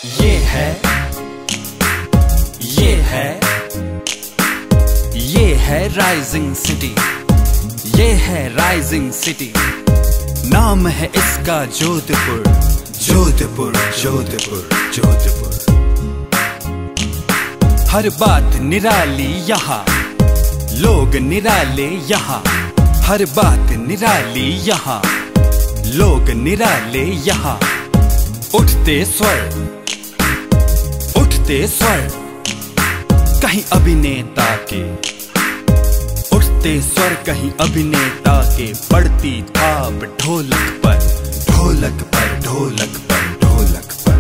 ये है rising city, ये है राइजिंग सिटी। नाम है इसका जोधपुर, जोधपुर, जोधपुर, जोधपुर। हर बात निराली यहाँ, लोग निराले यहाँ। हर बात निराली यहाँ, लोग निराले यहाँ। उठते स्वर, उठते स्वर कहीं अभिनेता के, उठते स्वर कहीं अभिनेता के। पड़ती थाप ढोलक पर, ढोलक पर, ढोलक पर, ढोलक पर।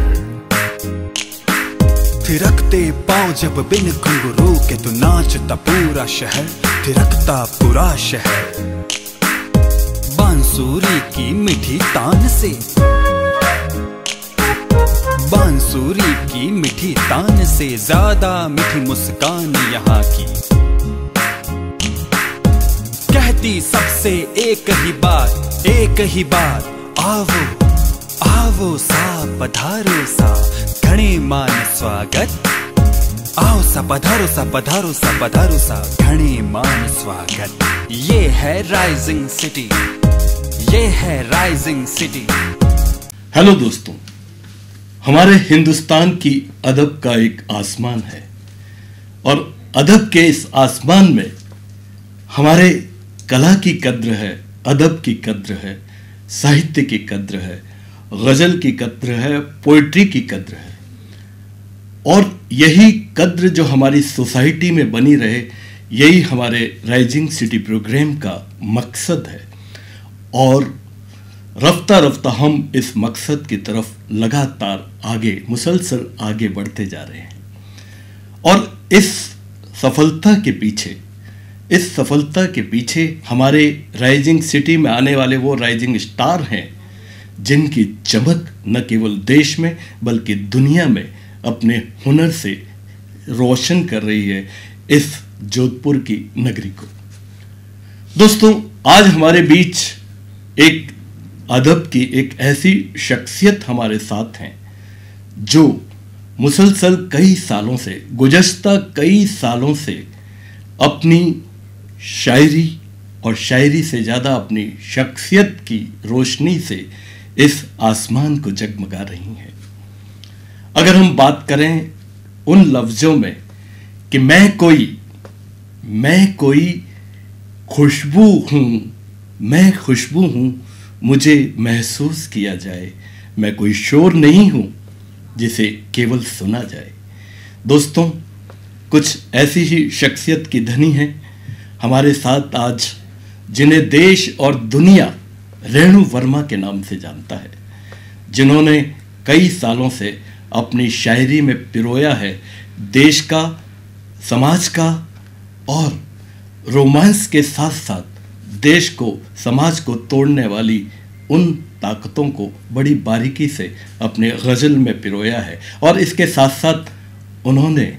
थिरकते पांव जब बिन घुंघरू के, तो नाचता पूरा शहर, थिरकता पूरा शहर। बांसुरी की मीठी तान से, बांसुरी की मीठी तान से ज्यादा मीठी मुस्कान यहाँ की। कहती सबसे एक ही बात, एक ही बात। आवो आवो सा, पधारो सा, घणे मान स्वागत। आओ सा, पधारो सा, पधारो सा, पधारो सा, घणे मान स्वागत। ये है राइजिंग सिटी, ये है राइजिंग सिटी। हेलो दोस्तों, हमारे हिंदुस्तान की अदब का एक आसमान है, और अदब के इस आसमान में हमारे कला की कद्र है, अदब की कद्र है, साहित्य की कद्र है, गजल की कद्र है, पोइट्री की कद्र है। और यही कद्र जो हमारी सोसाइटी में बनी रहे, यही हमारे राइजिंग सिटी प्रोग्राम का मकसद है। और रफ्ता रफ्ता हम इस मकसद की तरफ लगातार आगे, मुसलसल आगे बढ़ते जा रहे हैं। और इस सफलता के पीछे, इस सफलता के पीछे हमारे राइजिंग सिटी में आने वाले वो राइजिंग स्टार हैं, जिनकी चमक न केवल देश में बल्कि दुनिया में अपने हुनर से रोशन कर रही है इस जोधपुर की नगरी को। दोस्तों, आज हमारे बीच एक अदब की एक ऐसी शख्सियत हमारे साथ हैं, जो मुसलसल कई सालों से, गुज़श्ता कई सालों से अपनी शायरी और शायरी से ज़्यादा अपनी शख्सियत की रोशनी से इस आसमान को जगमगा रही हैं। अगर हम बात करें उन लफ्ज़ों में कि मैं कोई खुशबू हूँ, मैं खुशबू हूँ, मुझे महसूस किया जाए, मैं कोई शोर नहीं हूँ जिसे केवल सुना जाए। दोस्तों, कुछ ऐसी ही शख्सियत की धनी हैं हमारे साथ आज, जिन्हें देश और दुनिया रेणु वर्मा के नाम से जानता है, जिन्होंने कई सालों से अपनी शायरी में पिरोया है देश का, समाज का और रोमांस के साथ साथ देश को, समाज को तोड़ने वाली उन ताकतों को बड़ी बारीकी से अपने गज़ल में पिरोया है। और इसके साथ साथ उन्होंने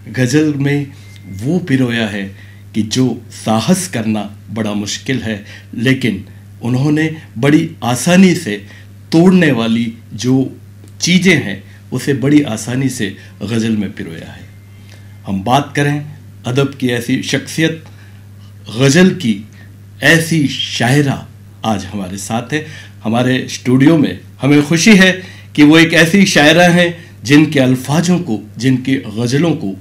गज़ल में वो पिरोया है कि जो साहस करना बड़ा मुश्किल है, लेकिन उन्होंने बड़ी आसानी से तोड़ने वाली जो चीज़ें हैं उसे बड़ी आसानी से गज़ल में पिरोया है। हम बात करें अदब की ऐसी शख्सियत, गज़ल की ऐसी शायरा आज हमारे साथ है। हमारे स्टूडियो में हमें खुशी है कि वो एक ऐसी शायरा हैं जिनके अल्फाजों को, जिनकी गज़लों को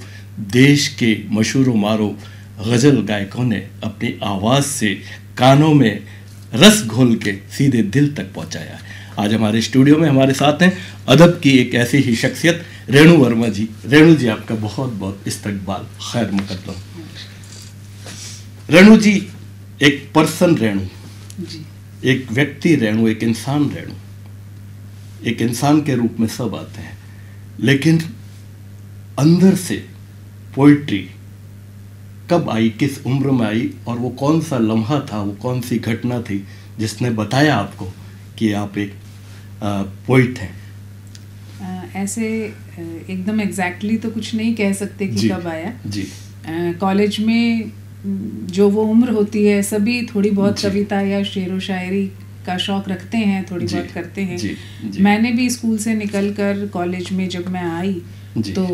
देश के मशहूर मारो गज़ल गायकों ने अपनी आवाज़ से कानों में रस घोल के सीधे दिल तक पहुंचाया है। आज हमारे स्टूडियो में हमारे साथ हैं अदब की एक ऐसी ही शख्सियत, रेणु वर्मा जी। रेणु जी, आपका बहुत बहुत इस्तकबाल, खैर मुकद्दम। रेणु जी, एक पर्सन रेणु जी, एक व्यक्ति रेणु, एक इंसान रेणु, एक इंसान के रूप में सब आते हैं, लेकिन अंदर से पोइट्री कब आई, किस उम्र में आई, और वो कौन सा लम्हा था, वो कौन सी घटना थी जिसने बताया आपको कि आप एक पोइट हैं? ऐसे एकदम एग्जैक्टली तो कुछ नहीं कह सकते कि कब आया जी। कॉलेज में जो वो उम्र होती है, सभी थोड़ी बहुत कविता या शेर व शायरी का शौक रखते हैं, थोड़ी बहुत करते हैं। जी, जी। मैंने भी स्कूल से निकलकर कॉलेज में जब मैं आई तो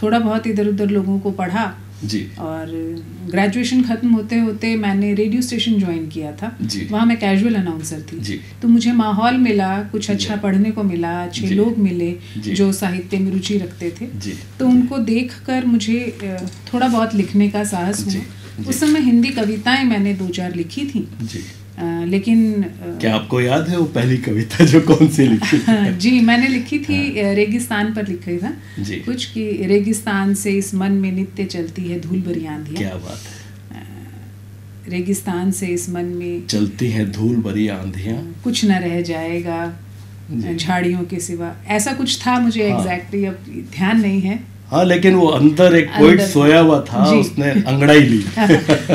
थोड़ा बहुत इधर उधर लोगों को पढ़ा जी। और ग्रेजुएशन ख़त्म होते होते मैंने रेडियो स्टेशन ज्वाइन किया था। वहाँ मैं कैजुअल अनाउंसर थी। जी। तो मुझे माहौल मिला, कुछ अच्छा पढ़ने को मिला, अच्छे लोग मिले जो साहित्य में रुचि रखते थे। तो उनको देखकर मुझे थोड़ा बहुत लिखने का साहस हुआ। उस समय हिंदी कविताएं मैंने 2-4 लिखी थी। लेकिन क्या आपको याद है वो पहली कविता जो कौन सी लिखी थी? जी, मैंने लिखी थी रेगिस्तान पर लिखा था कुछ कि रेगिस्तान से इस मन में नित्य चलती है धूल भरी आंधियां। क्या बात है। रेगिस्तान से इस मन में चलती हैं धूल भरी आंधियां, कुछ न रह जाएगा झाड़ियों के सिवा, ऐसा कुछ था। मुझे एग्जैक्टली अब ध्यान नहीं है। हाँ, लेकिन वो अंदर एक पोएट सोया हुआ था, उसने अंगड़ाई ली।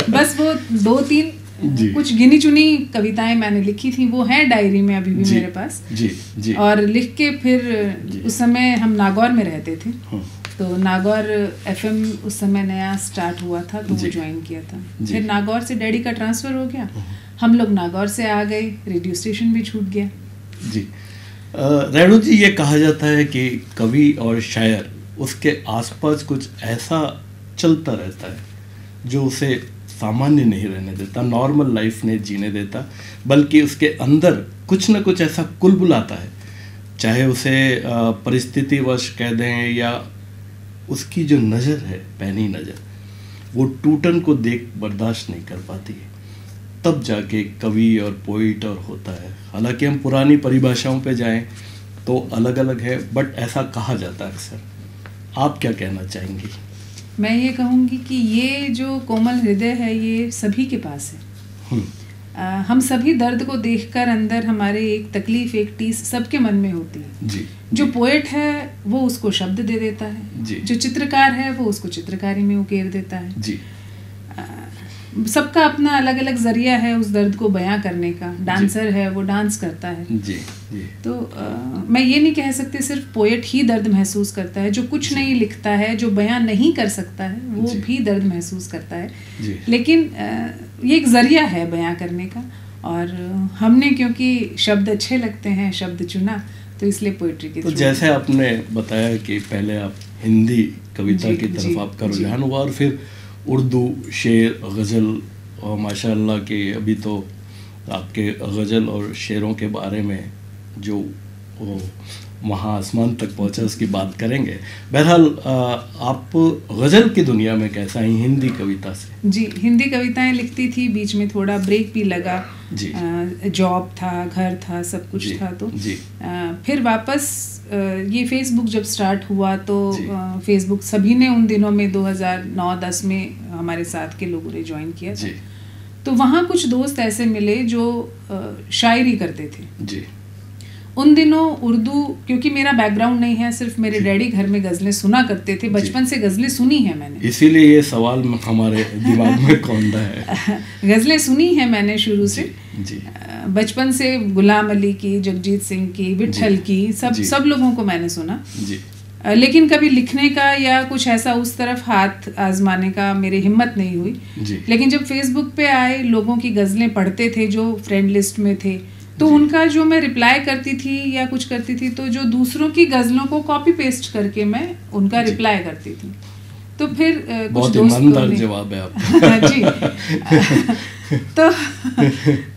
बस वो 2-3 कुछ गिनी चुनी कविताएं मैंने लिखी थी, वो है डायरी में अभी भी मेरे पास। जी। और लिख के फिर उस समय हम नागौर में रहते थे। तो नागौर एफएम उस समय नया स्टार्ट हुआ था, तो वो ज्वाइन किया था। फिर नागौर से डैडी का ट्रांसफ़र हो गया, हम लोग नागौर से आ गए, रेडियो स्टेशन भी छूट गया। जी। रेणु जी, ये कहा जाता है कि कवि और शायर उसके आसपास कुछ ऐसा चलता रहता है जो उसे सामान्य नहीं रहने देता, नॉर्मल लाइफ नहीं जीने देता, बल्कि उसके अंदर कुछ ना कुछ ऐसा कुलबुलाता है, चाहे उसे परिस्थितिवश कह दें या उसकी जो नज़र है, पैनी नज़र, वो टूटन को देख बर्दाश्त नहीं कर पाती है, तब जाके कवि और पोइट और होता है। हालांकि हम पुरानी परिभाषाओं पे जाएं तो अलग अलग है, बट ऐसा कहा जाता है अक्सर। आप क्या कहना चाहेंगी? मैं ये कहूँगी कि ये जो कोमल हृदय है ये सभी के पास है। हम सभी दर्द को देखकर अंदर हमारे एक तकलीफ, एक टीस सबके मन में होती है। जी। जो पोएट है वो उसको शब्द दे देता है। जी। जो चित्रकार है वो उसको चित्रकारी में उकेर देता है। जी। सबका अपना अलग अलग जरिया है उस दर्द को बयां करने का। डांसर है वो डांस करता है। जी। जी। तो मैं ये नहीं कह सकती सिर्फ पोएट ही दर्द महसूस करता है। जो कुछ नहीं लिखता है, जो बयां नहीं कर सकता है, वो भी दर्द महसूस करता है। जी। लेकिन ये एक जरिया है बयां करने का, और हमने क्योंकि शब्द अच्छे लगते हैं शब्द चुना, तो इसलिए पोइट्री की। तो जैसे आपने बताया कि पहले आप हिंदी कविता की तरफ आपका रुझान हुआ और फिर उर्दू शेर गज़ल, और माशाअल्लाह कि अभी तो आपके गज़ल और शेरों के बारे में जो वहाँ आसमान तक पहुँचा उसकी बात करेंगे। बहरहाल आप गज़ल की दुनिया में कैसा हैं हिंदी कविता से? जी, हिंदी कविताएं लिखती थी, बीच में थोड़ा ब्रेक भी लगा। जी। जॉब था, घर था, सब कुछ था। तो जी। फिर वापस ये फेसबुक जब स्टार्ट हुआ तो फेसबुक सभी ने उन दिनों में 2009-10 में हमारे साथ के लोगों ने ज्वाइन किया था। तो वहाँ कुछ दोस्त ऐसे मिले जो शायरी करते थे। जी। उन दिनों उर्दू, क्योंकि मेरा बैकग्राउंड नहीं है, सिर्फ मेरे डैडी घर में गज़लें सुना करते थे, बचपन से गज़लें सुनी है मैंने, इसीलिए ये सवाल हमारे दिमाग में कौंधा है। गज़लें सुनी है मैंने शुरू से। जी। बचपन से गुलाम अली की, जगजीत सिंह की, विट्ठल की, सब लोगों को मैंने सुना। जी। लेकिन कभी लिखने का या कुछ ऐसा उस तरफ हाथ आजमाने का मेरी हिम्मत नहीं हुई। जी। लेकिन जब फेसबुक पे आए, लोगों की गज़लें पढ़ते थे जो फ्रेंड लिस्ट में थे, तो उनका जो मैं रिप्लाई करती थी या कुछ करती थी, तो जो दूसरों की गज़लों को कॉपी पेस्ट करके मैं उनका रिप्लाई करती थी। तो फिर कुछ दोस्तों ने जवाब है आपका। जी। तो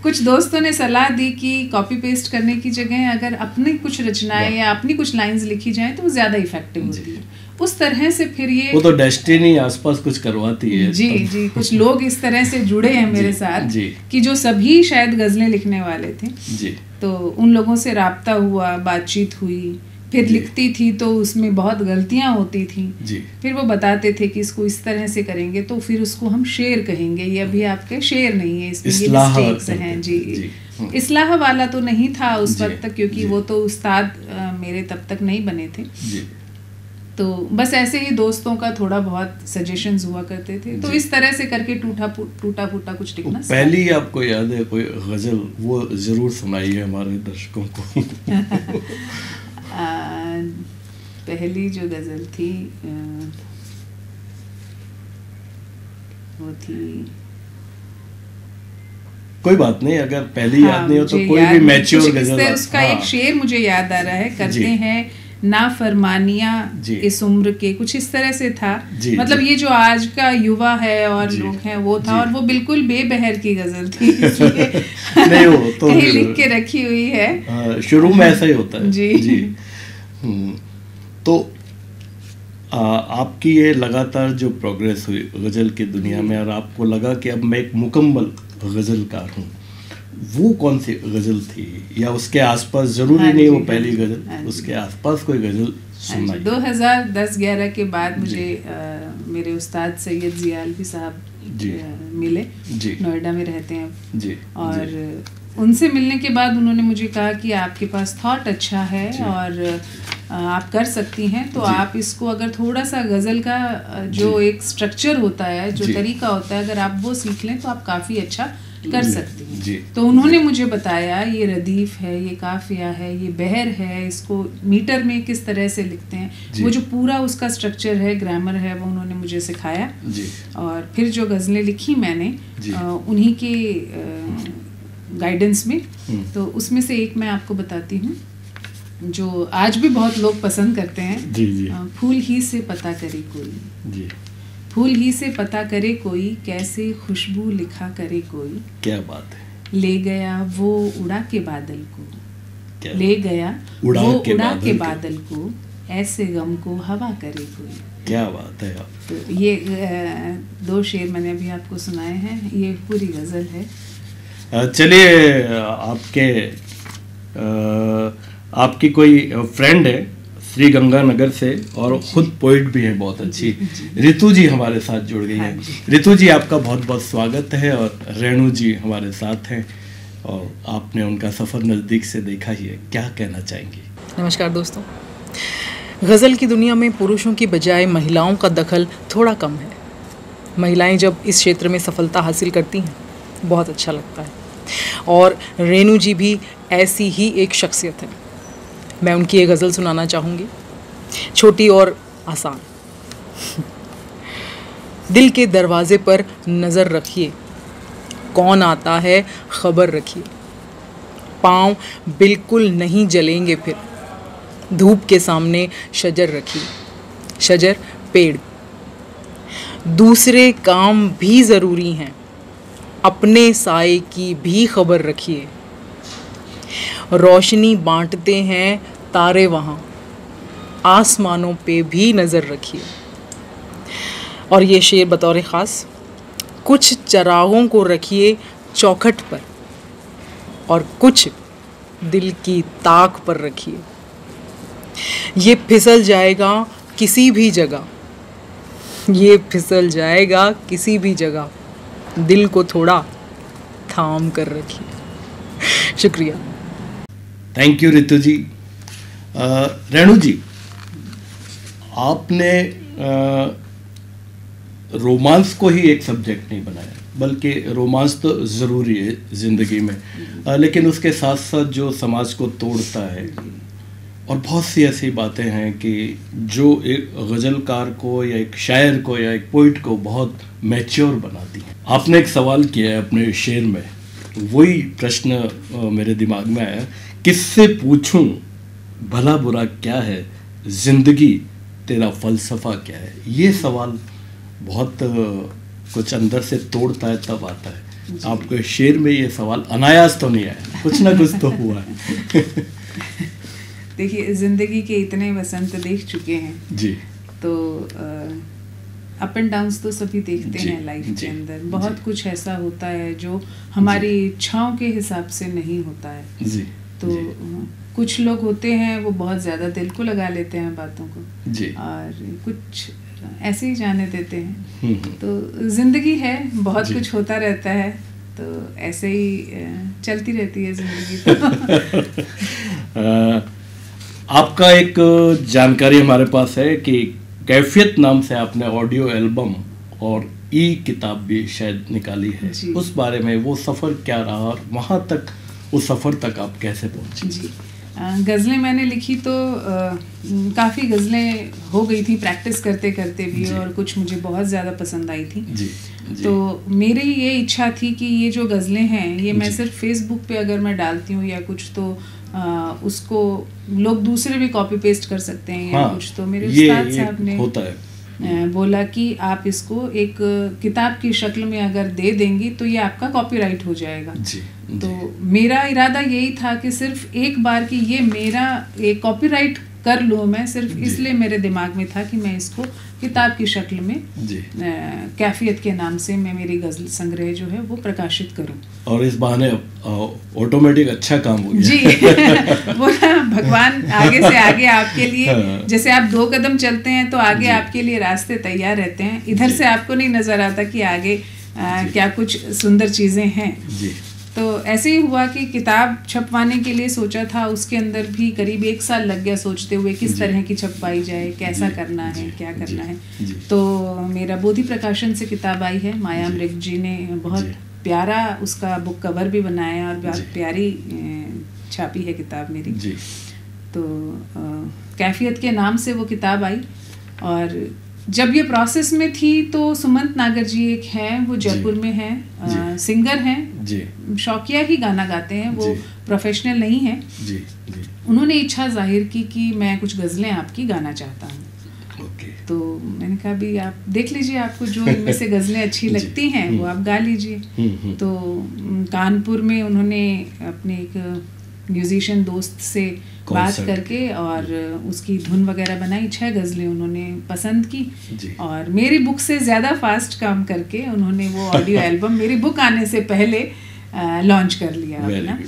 कुछ दोस्तों ने सलाह दी कि कॉपी पेस्ट करने की जगह अगर अपनी कुछ रचनाएं या अपनी कुछ लाइंस लिखी जाएं तो वो ज़्यादा इफेक्टिव होती है। उस तरह से फिर ये वो तो डेस्टिनी आसपास कुछ करवाती है। जी जी, कुछ लोग इस तरह से जुड़े हैं मेरे साथ कि जो सभी शायद गज़लें लिखने वाले थे। जी। तो उन लोगों से राब्ता हुआ, बातचीत हुई, फिर लिखती थी तो उसमें बहुत गलतियां होती थी। जी। फिर वो बताते थे कि इसको इस तरह से करेंगे तो फिर उसको हम शेर कहेंगे, ये अभी आपके शेर नहीं है, इसमें ये मिस्टेक्स हैं। जी। इस्लाह वाला तो नहीं था उस वक्त तक, क्योंकि वो तो उस्ताद मेरे तब तक नहीं बने थे। जी। तो बस ऐसे ही दोस्तों का थोड़ा बहुत सजेशंस हुआ करते थे। तो इस तरह से करके टूटा फूटा कुछ लिखना। पहली आपको याद है कोई गज़ल, वो ज़रूर सुनाइए हमारे दर्शकों को। पहली जो गज़ल थी वो थी कोई बात नहीं, अगर पहली याद नहीं हो तो कोई भी मैच्योर गजल। उसका एक शेर मुझे याद आ रहा है, करते हैं ना फरमानिया इस उम्र के, कुछ इस तरह से था। मतलब ये जो आज का युवा है और लोग हैं वो था, और वो बिल्कुल बेबहर की गजल थी, नहीं वो तो कहीं लिख के रखी हुई है। शुरू में ऐसा ही होता है जी। तो आपकी ये लगातार जो प्रोग्रेस हुई गजल की दुनिया में, और आपको लगा कि अब मैं एक मुकम्मल गजलकार हूँ, वो कौन सी गजल थी, या उसके आसपास, जरूरी नहीं वो पहली गजल, उसके आसपास कोई गजल सुनाई? 2010-11 के बाद मुझे मेरे उस्ताद सैयद ज़ियालवी साहब मिले, नोएडा में रहते हैं जी, और उनसे मिलने के बाद उन्होंने मुझे कहा कि आपके पास थॉट अच्छा है और आप कर सकती हैं, तो आप इसको अगर थोड़ा सा गज़ल का जो एक स्ट्रक्चर होता है, जो तरीका होता है, अगर आप वो सीख लें तो आप काफ़ी अच्छा कर सकती हैं। तो उन्होंने मुझे बताया ये रदीफ है, ये काफिया है, ये बहर है, इसको मीटर में किस तरह से लिखते हैं, वो जो पूरा उसका स्ट्रक्चर है, ग्रामर है, वो उन्होंने मुझे सिखाया। और फिर जो गज़लें लिखी मैंने उन्हीं के गाइडेंस में, तो उसमें से एक मैं आपको बताती हूँ जो आज भी बहुत लोग पसंद करते हैं। फूल ही से पता करे कोई, फूल ही से पता करे कोई, कैसे खुशबू लिखा करे कोई, क्या बात है। ले गया वो उड़ा के बादल को, ले गया वो उड़ा के बादल को, ऐसे गम को हवा करे कोई। क्या बात है। तो ये 2 शेर मैंने अभी आपको सुनाए हैं, ये पूरी गजल है। चलिए, आपकी कोई फ्रेंड है श्री गंगानगर से, और खुद पोइट भी है बहुत अच्छी, रितु जी हमारे साथ जुड़ गई हैं। रितु जी, आपका बहुत बहुत स्वागत है, और रेणु जी हमारे साथ हैं, और आपने उनका सफ़र नज़दीक से देखा ही है, क्या कहना चाहेंगी? नमस्कार दोस्तों। गज़ल की दुनिया में पुरुषों की बजाय महिलाओं का दखल थोड़ा कम है। महिलाएं जब इस क्षेत्र में सफलता हासिल करती हैं बहुत अच्छा लगता है, और रेणु जी भी ऐसी ही एक शख्सियत है। मैं उनकी एक गज़ल सुनाना चाहूँगी, छोटी और आसान। दिल के दरवाजे पर नज़र रखिए, कौन आता है खबर रखिए, पाँव बिल्कुल नहीं जलेंगे फिर, धूप के सामने शजर रखिए, शजर पेड़। दूसरे काम भी ज़रूरी हैं, अपने साए की भी खबर रखिए, रोशनी बांटते हैं तारे वहाँ, आसमानों पे भी नज़र रखिए। और ये शेर बतौर ख़ास, कुछ चरागों को रखिए चौखट पर, और कुछ दिल की ताक पर रखिए, ये फिसल जाएगा किसी भी जगह, ये फिसल जाएगा किसी भी जगह, दिल को थोड़ा थाम कर रखिए। शुक्रिया। थैंक यू रितु जी। रेणु जी, आपने रोमांस को ही एक सब्जेक्ट नहीं बनाया, बल्कि रोमांस तो ज़रूरी है ज़िंदगी में, लेकिन उसके साथ साथ जो समाज को तोड़ता है, और बहुत सी ऐसी बातें हैं कि जो एक गज़लकार को या एक शायर को या एक पोइट को बहुत मैच्योर बनाती हैं। आपने एक सवाल किया है अपने शेर में, वही प्रश्न मेरे दिमाग में आया, किससे पूछूं भला बुरा क्या है, जिंदगी तेरा फलसफा क्या है। ये सवाल बहुत कुछ अंदर से तोड़ता है, तब आता है। आपके शेर में ये सवाल अनायास तो नहीं आया, कुछ ना कुछ तो हुआ है। देखिए, जिंदगी के इतने वसंत देख चुके हैं जी, तो अप एंड डाउन्स तो सभी देखते हैं लाइफ के अंदर। बहुत कुछ ऐसा होता है जो हमारी इच्छाओं के हिसाब से नहीं होता है जी। तो कुछ लोग होते हैं वो बहुत ज़्यादा दिल को लगा लेते हैं बातों को जी, और कुछ ऐसे ही जाने देते हैं। तो जिंदगी है, बहुत कुछ होता रहता है, तो ऐसे ही चलती रहती है जिंदगी। आपका एक जानकारी हमारे पास है कि कैफियत नाम से आपने ऑडियो एल्बम और ई किताब भी शायद निकाली है, उस बारे में, वो सफ़र क्या रहा और वहाँ तक, उस सफ़र तक आप कैसे पहुँचे? जी, गज़लें मैंने लिखी तो काफ़ी गज़लें हो गई थी प्रैक्टिस करते करते भी, और कुछ मुझे बहुत ज़्यादा पसंद आई थी। जी। तो मेरी ये इच्छा थी कि ये जो गज़लें हैं ये मैं सिर्फ फेसबुक पे अगर मैं डालती हूँ या कुछ तो उसको लोग दूसरे भी कॉपी पेस्ट कर सकते हैं या कुछ। तो मेरे उस्ताद साहब ने होता है बोला कि आप इसको एक किताब की शक्ल में अगर दे देंगी तो ये आपका कॉपीराइट हो जाएगा। जी। तो मेरा इरादा यही था कि सिर्फ एक बार कि ये मेरा एक कॉपीराइट कर लूँ मैं, सिर्फ इसलिए मेरे दिमाग में था कि मैं इसको किताब की शक्ल में कैफियत के नाम से मैं मेरी गज़ल संग्रह जो है वो प्रकाशित करूं। और इस बहाने ऑटोमेटिक अच्छा काम हो गया। जी। वो भगवान आगे से आगे आपके लिए जैसे आप 2 कदम चलते हैं तो आगे आपके लिए रास्ते तैयार रहते हैं। इधर से आपको नहीं नजर आता कि आगे क्या कुछ सुंदर चीजें हैं। जी। तो ऐसे ही हुआ कि किताब छपवाने के लिए सोचा था, उसके अंदर भी करीब 1 साल लग गया सोचते हुए किस तरह की छपवाई जाए, कैसा करना है, क्या करना है। तो मेरा बोधि प्रकाशन से किताब आई है, माया मृग जी ने बहुत प्यारा उसका बुक कवर भी बनाया और बहुत प्यारी छापी है किताब मेरी। तो कैफियत के नाम से वो किताब आई। और जब ये प्रोसेस में थी तो सुमंत नागर जी एक हैं, वो जयपुर में हैं, सिंगर हैं, शौकिया ही गाना गाते हैं, वो प्रोफेशनल नहीं हैं। उन्होंने इच्छा जाहिर की कि मैं कुछ गज़लें आपकी गाना चाहता हूँ। तो मैंने कहा भी आप देख लीजिए, आपको जो इनमें से गज़लें अच्छी लगती हैं वो आप गा लीजिए। तो कानपुर में उन्होंने अपने एक म्यूजिशियन दोस्त से बात करके और उसकी धुन वगैरह बनाई। 6 गज़लें उन्होंने पसंद की और मेरी बुक से ज़्यादा फास्ट काम करके उन्होंने वो ऑडियो एल्बम मेरी बुक आने से पहले लॉन्च कर लिया अपना।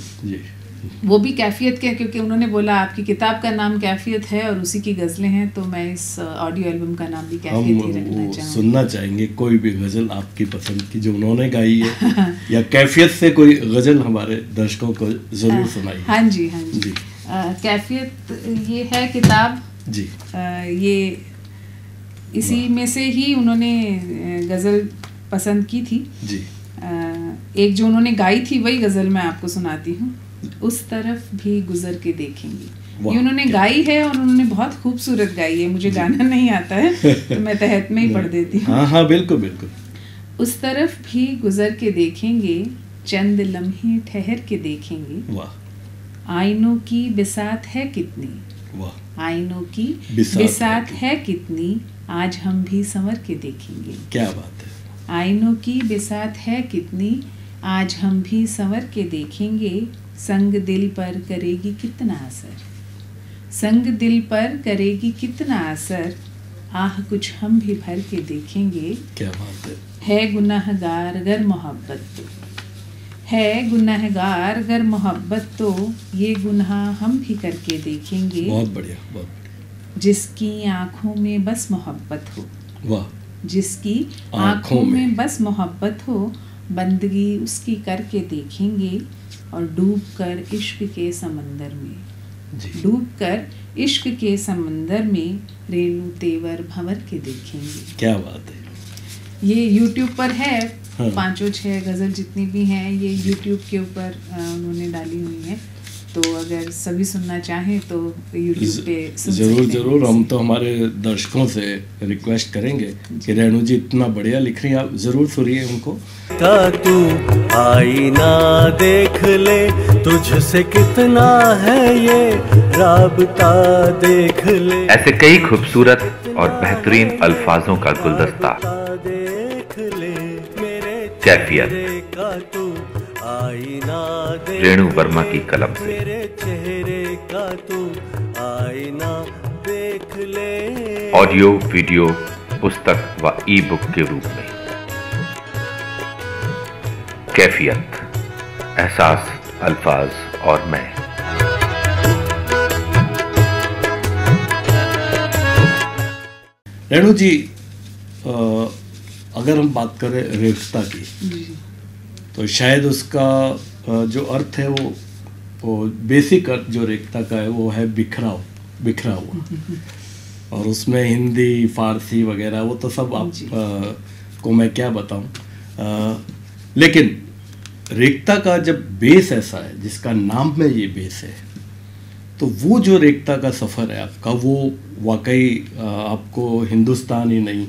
वो भी कैफियत के, क्योंकि उन्होंने बोला आपकी किताब का नाम कैफियत है और उसी की गज़लें हैं, तो मैं इस ऑडियो एल्बम का नाम भी कैफियत ही रखना चाहूँगी। सुनना चाहेंगे कोई भी गज़ल आपकी पसंद की जो उन्होंने गाई है या कैफियत से कोई गज़ल हमारे दर्शकों को ज़रूर सुनाइए। हाँ जी, हाँ जी। कैफियत ये है किताब जी। ये इसी में से ही उन्होंने गज़ल पसंद की थी जी। एक जो उन्होंने गाई थी वही गज़ल मैं आपको सुनाती हूँ। उस तरफ भी गुजर के देखेंगे, ये उन्होंने गाई है और उन्होंने बहुत खूबसूरत गाई है। मुझे गाना नहीं आता है तो मैं तहत में ही पढ़ देती हूँ। हाँ हाँ, बिल्कुल बिल्कुल। उस तरफ भी गुजर के देखेंगे, चंद लम्हे ठहर के देखेंगे। वाह। आईनों की बिसात है कितनी, वाह, आईनों की बिसात है कितनी, आज हम भी संवर के देखेंगे। क्या बात है। आईनों की बिसात है कितनी, आज हम भी संवर के देखेंगे, संग दिल पर करेगी कितना असर, संग दिल पर करेगी कितना असर, आह कुछ हम भी भर के देखेंगे। क्या बात है गुनाहगार अगर मोहब्बत तो, है गुनाहगार अगर मोहब्बत तो, ये गुनाह हम भी करके देखेंगे। बहुत बढ़िया, बहुत बढ़िया। जिसकी आँखों में बस मोहब्बत हो, वाह, जिसकी आँखों में बस मोहब्बत हो, बंदगी उसकी करके देखेंगे, और डूबकर इश्क के समंदर में, डूबकर इश्क के समंदर में, रेणु तेवर भंवर के देखेंगे। क्या बात है। ये YouTube पर है। हाँ। 5-6 गज़ल जितनी भी हैं ये YouTube के ऊपर उन्होंने डाली हुई हैं, तो अगर सभी सुनना चाहें तो YouTube पे सुन जरूर जरूर। हम तो हमारे दर्शकों से रिक्वेस्ट करेंगे कि रेणु जी इतना बढ़िया लिख रही हैं, आप जरूर सुनिए उनको। का तू आईना देख ले, तुझसे कितना है ये राबता देख ले। ऐसे कई खूबसूरत और बेहतरीन अल्फाजों का गुलदस्ता कैफियत, रेणु वर्मा की कलम से। ऑडियो, वीडियो, पुस्तक व ई बुक के रूप में। कैफियत, एहसास, अल्फाज और मैं। रेणु जी, अगर हम बात करें रेखता की, तो शायद उसका जो अर्थ है वो बेसिक अर्थ जो रेखता का है वो है बिखरा हुआ। और उसमें हिंदी, फारसी वगैरह वो तो सब आप को मैं क्या बताऊं। लेकिन रेखता का जब बेस ऐसा है जिसका नाम में ये बेस है, तो वो जो रेखता का सफ़र है आपका, वो वाकई आपको हिंदुस्तान ही नहीं,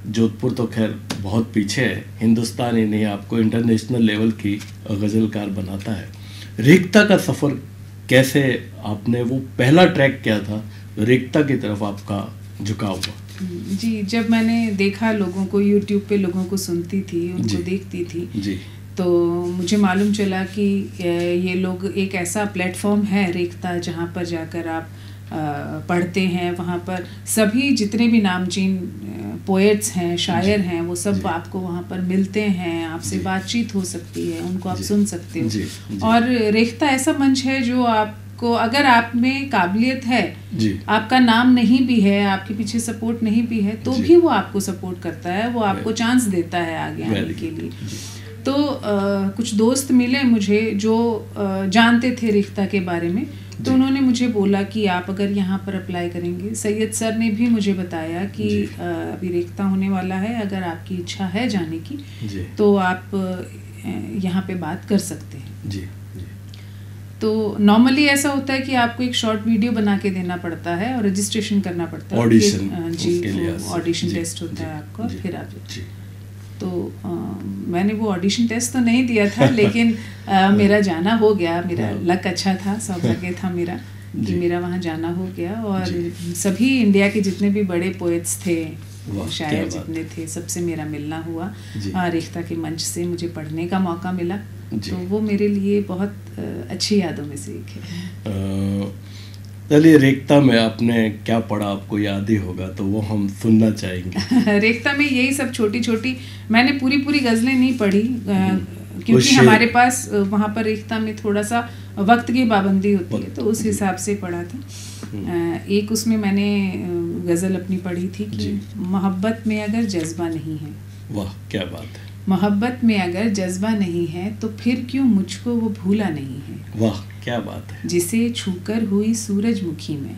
जोधपुर तो खैर बहुत पीछे है, हिंदुस्तान ही नहीं आपको इंटरनेशनल लेवल की गज़लकार बनाता है। रेखता का सफ़र कैसे, आपने वो पहला ट्रैक क्या था रेखता की तरफ आपका झुकाव हुआ? जी, जब मैंने देखा लोगों को, यूट्यूब पे लोगों को सुनती थी, उनको देखती थी जी, तो मुझे मालूम चला कि ये लोग एक ऐसा प्लेटफॉर्म है रेखता, जहाँ पर जाकर आप पढ़ते हैं, वहाँ पर सभी जितने भी नामचीन पोएट्स हैं, शायर हैं, वो सब आपको वहाँ पर मिलते हैं, आपसे बातचीत हो सकती है, उनको आप सुन सकते हो। और रेखता ऐसा मंच है जो आपको, अगर आप में काबिलियत है, आपका नाम नहीं भी है, आपके पीछे सपोर्ट नहीं भी है, तो भी वो आपको सपोर्ट करता है, वो आपको चांस देता है आगे आने के लिए। तो कुछ दोस्त मिले मुझे जो जानते थे रेखता के बारे में, तो उन्होंने मुझे बोला कि आप अगर यहाँ पर अप्लाई करेंगे, सैयद सर ने भी मुझे बताया कि अभी रेखता होने वाला है, अगर आपकी इच्छा है जाने की तो आप यहाँ पे बात कर सकते हैं। जी। तो नॉर्मली ऐसा होता है कि आपको एक शॉर्ट वीडियो बना के देना पड़ता है और रजिस्ट्रेशन करना पड़ता है, ऑडिशन टेस्ट होता है आपका, फिर आप तो मैंने वो ऑडिशन टेस्ट तो नहीं दिया था, लेकिन मेरा जाना हो गया, मेरा लक अच्छा था, सौभाग्य था मेरा कि मेरा वहाँ जाना हो गया। और सभी इंडिया के जितने भी बड़े पोएट्स थे, शायर जितने थे, सबसे मेरा मिलना हुआ, रेखता के मंच से मुझे पढ़ने का मौका मिला, तो वो मेरे लिए बहुत अच्छी यादों में से एक है। चलिए, रेखता में आपने क्या पढ़ा, आपको याद ही होगा, तो वो हम सुनना चाहेंगे। रेखता में यही सब छोटी छोटी, मैंने पूरी पूरी गज़लें नहीं पढ़ी, क्योंकि हमारे पास वहाँ पर रेखता में थोड़ा सा वक्त की पाबंदी होती है, तो उस हिसाब से पढ़ा था। एक उसमें मैंने गज़ल अपनी पढ़ी थी कि मोहब्बत में अगर जज्बा नहीं है। वाह, क्या बात है। मोहब्बत में अगर जज्बा नहीं है तो फिर क्यों मुझको वो भूला नहीं है। वाह, क्या बात है। जिसे छूकर हुई सूरजमुखी में,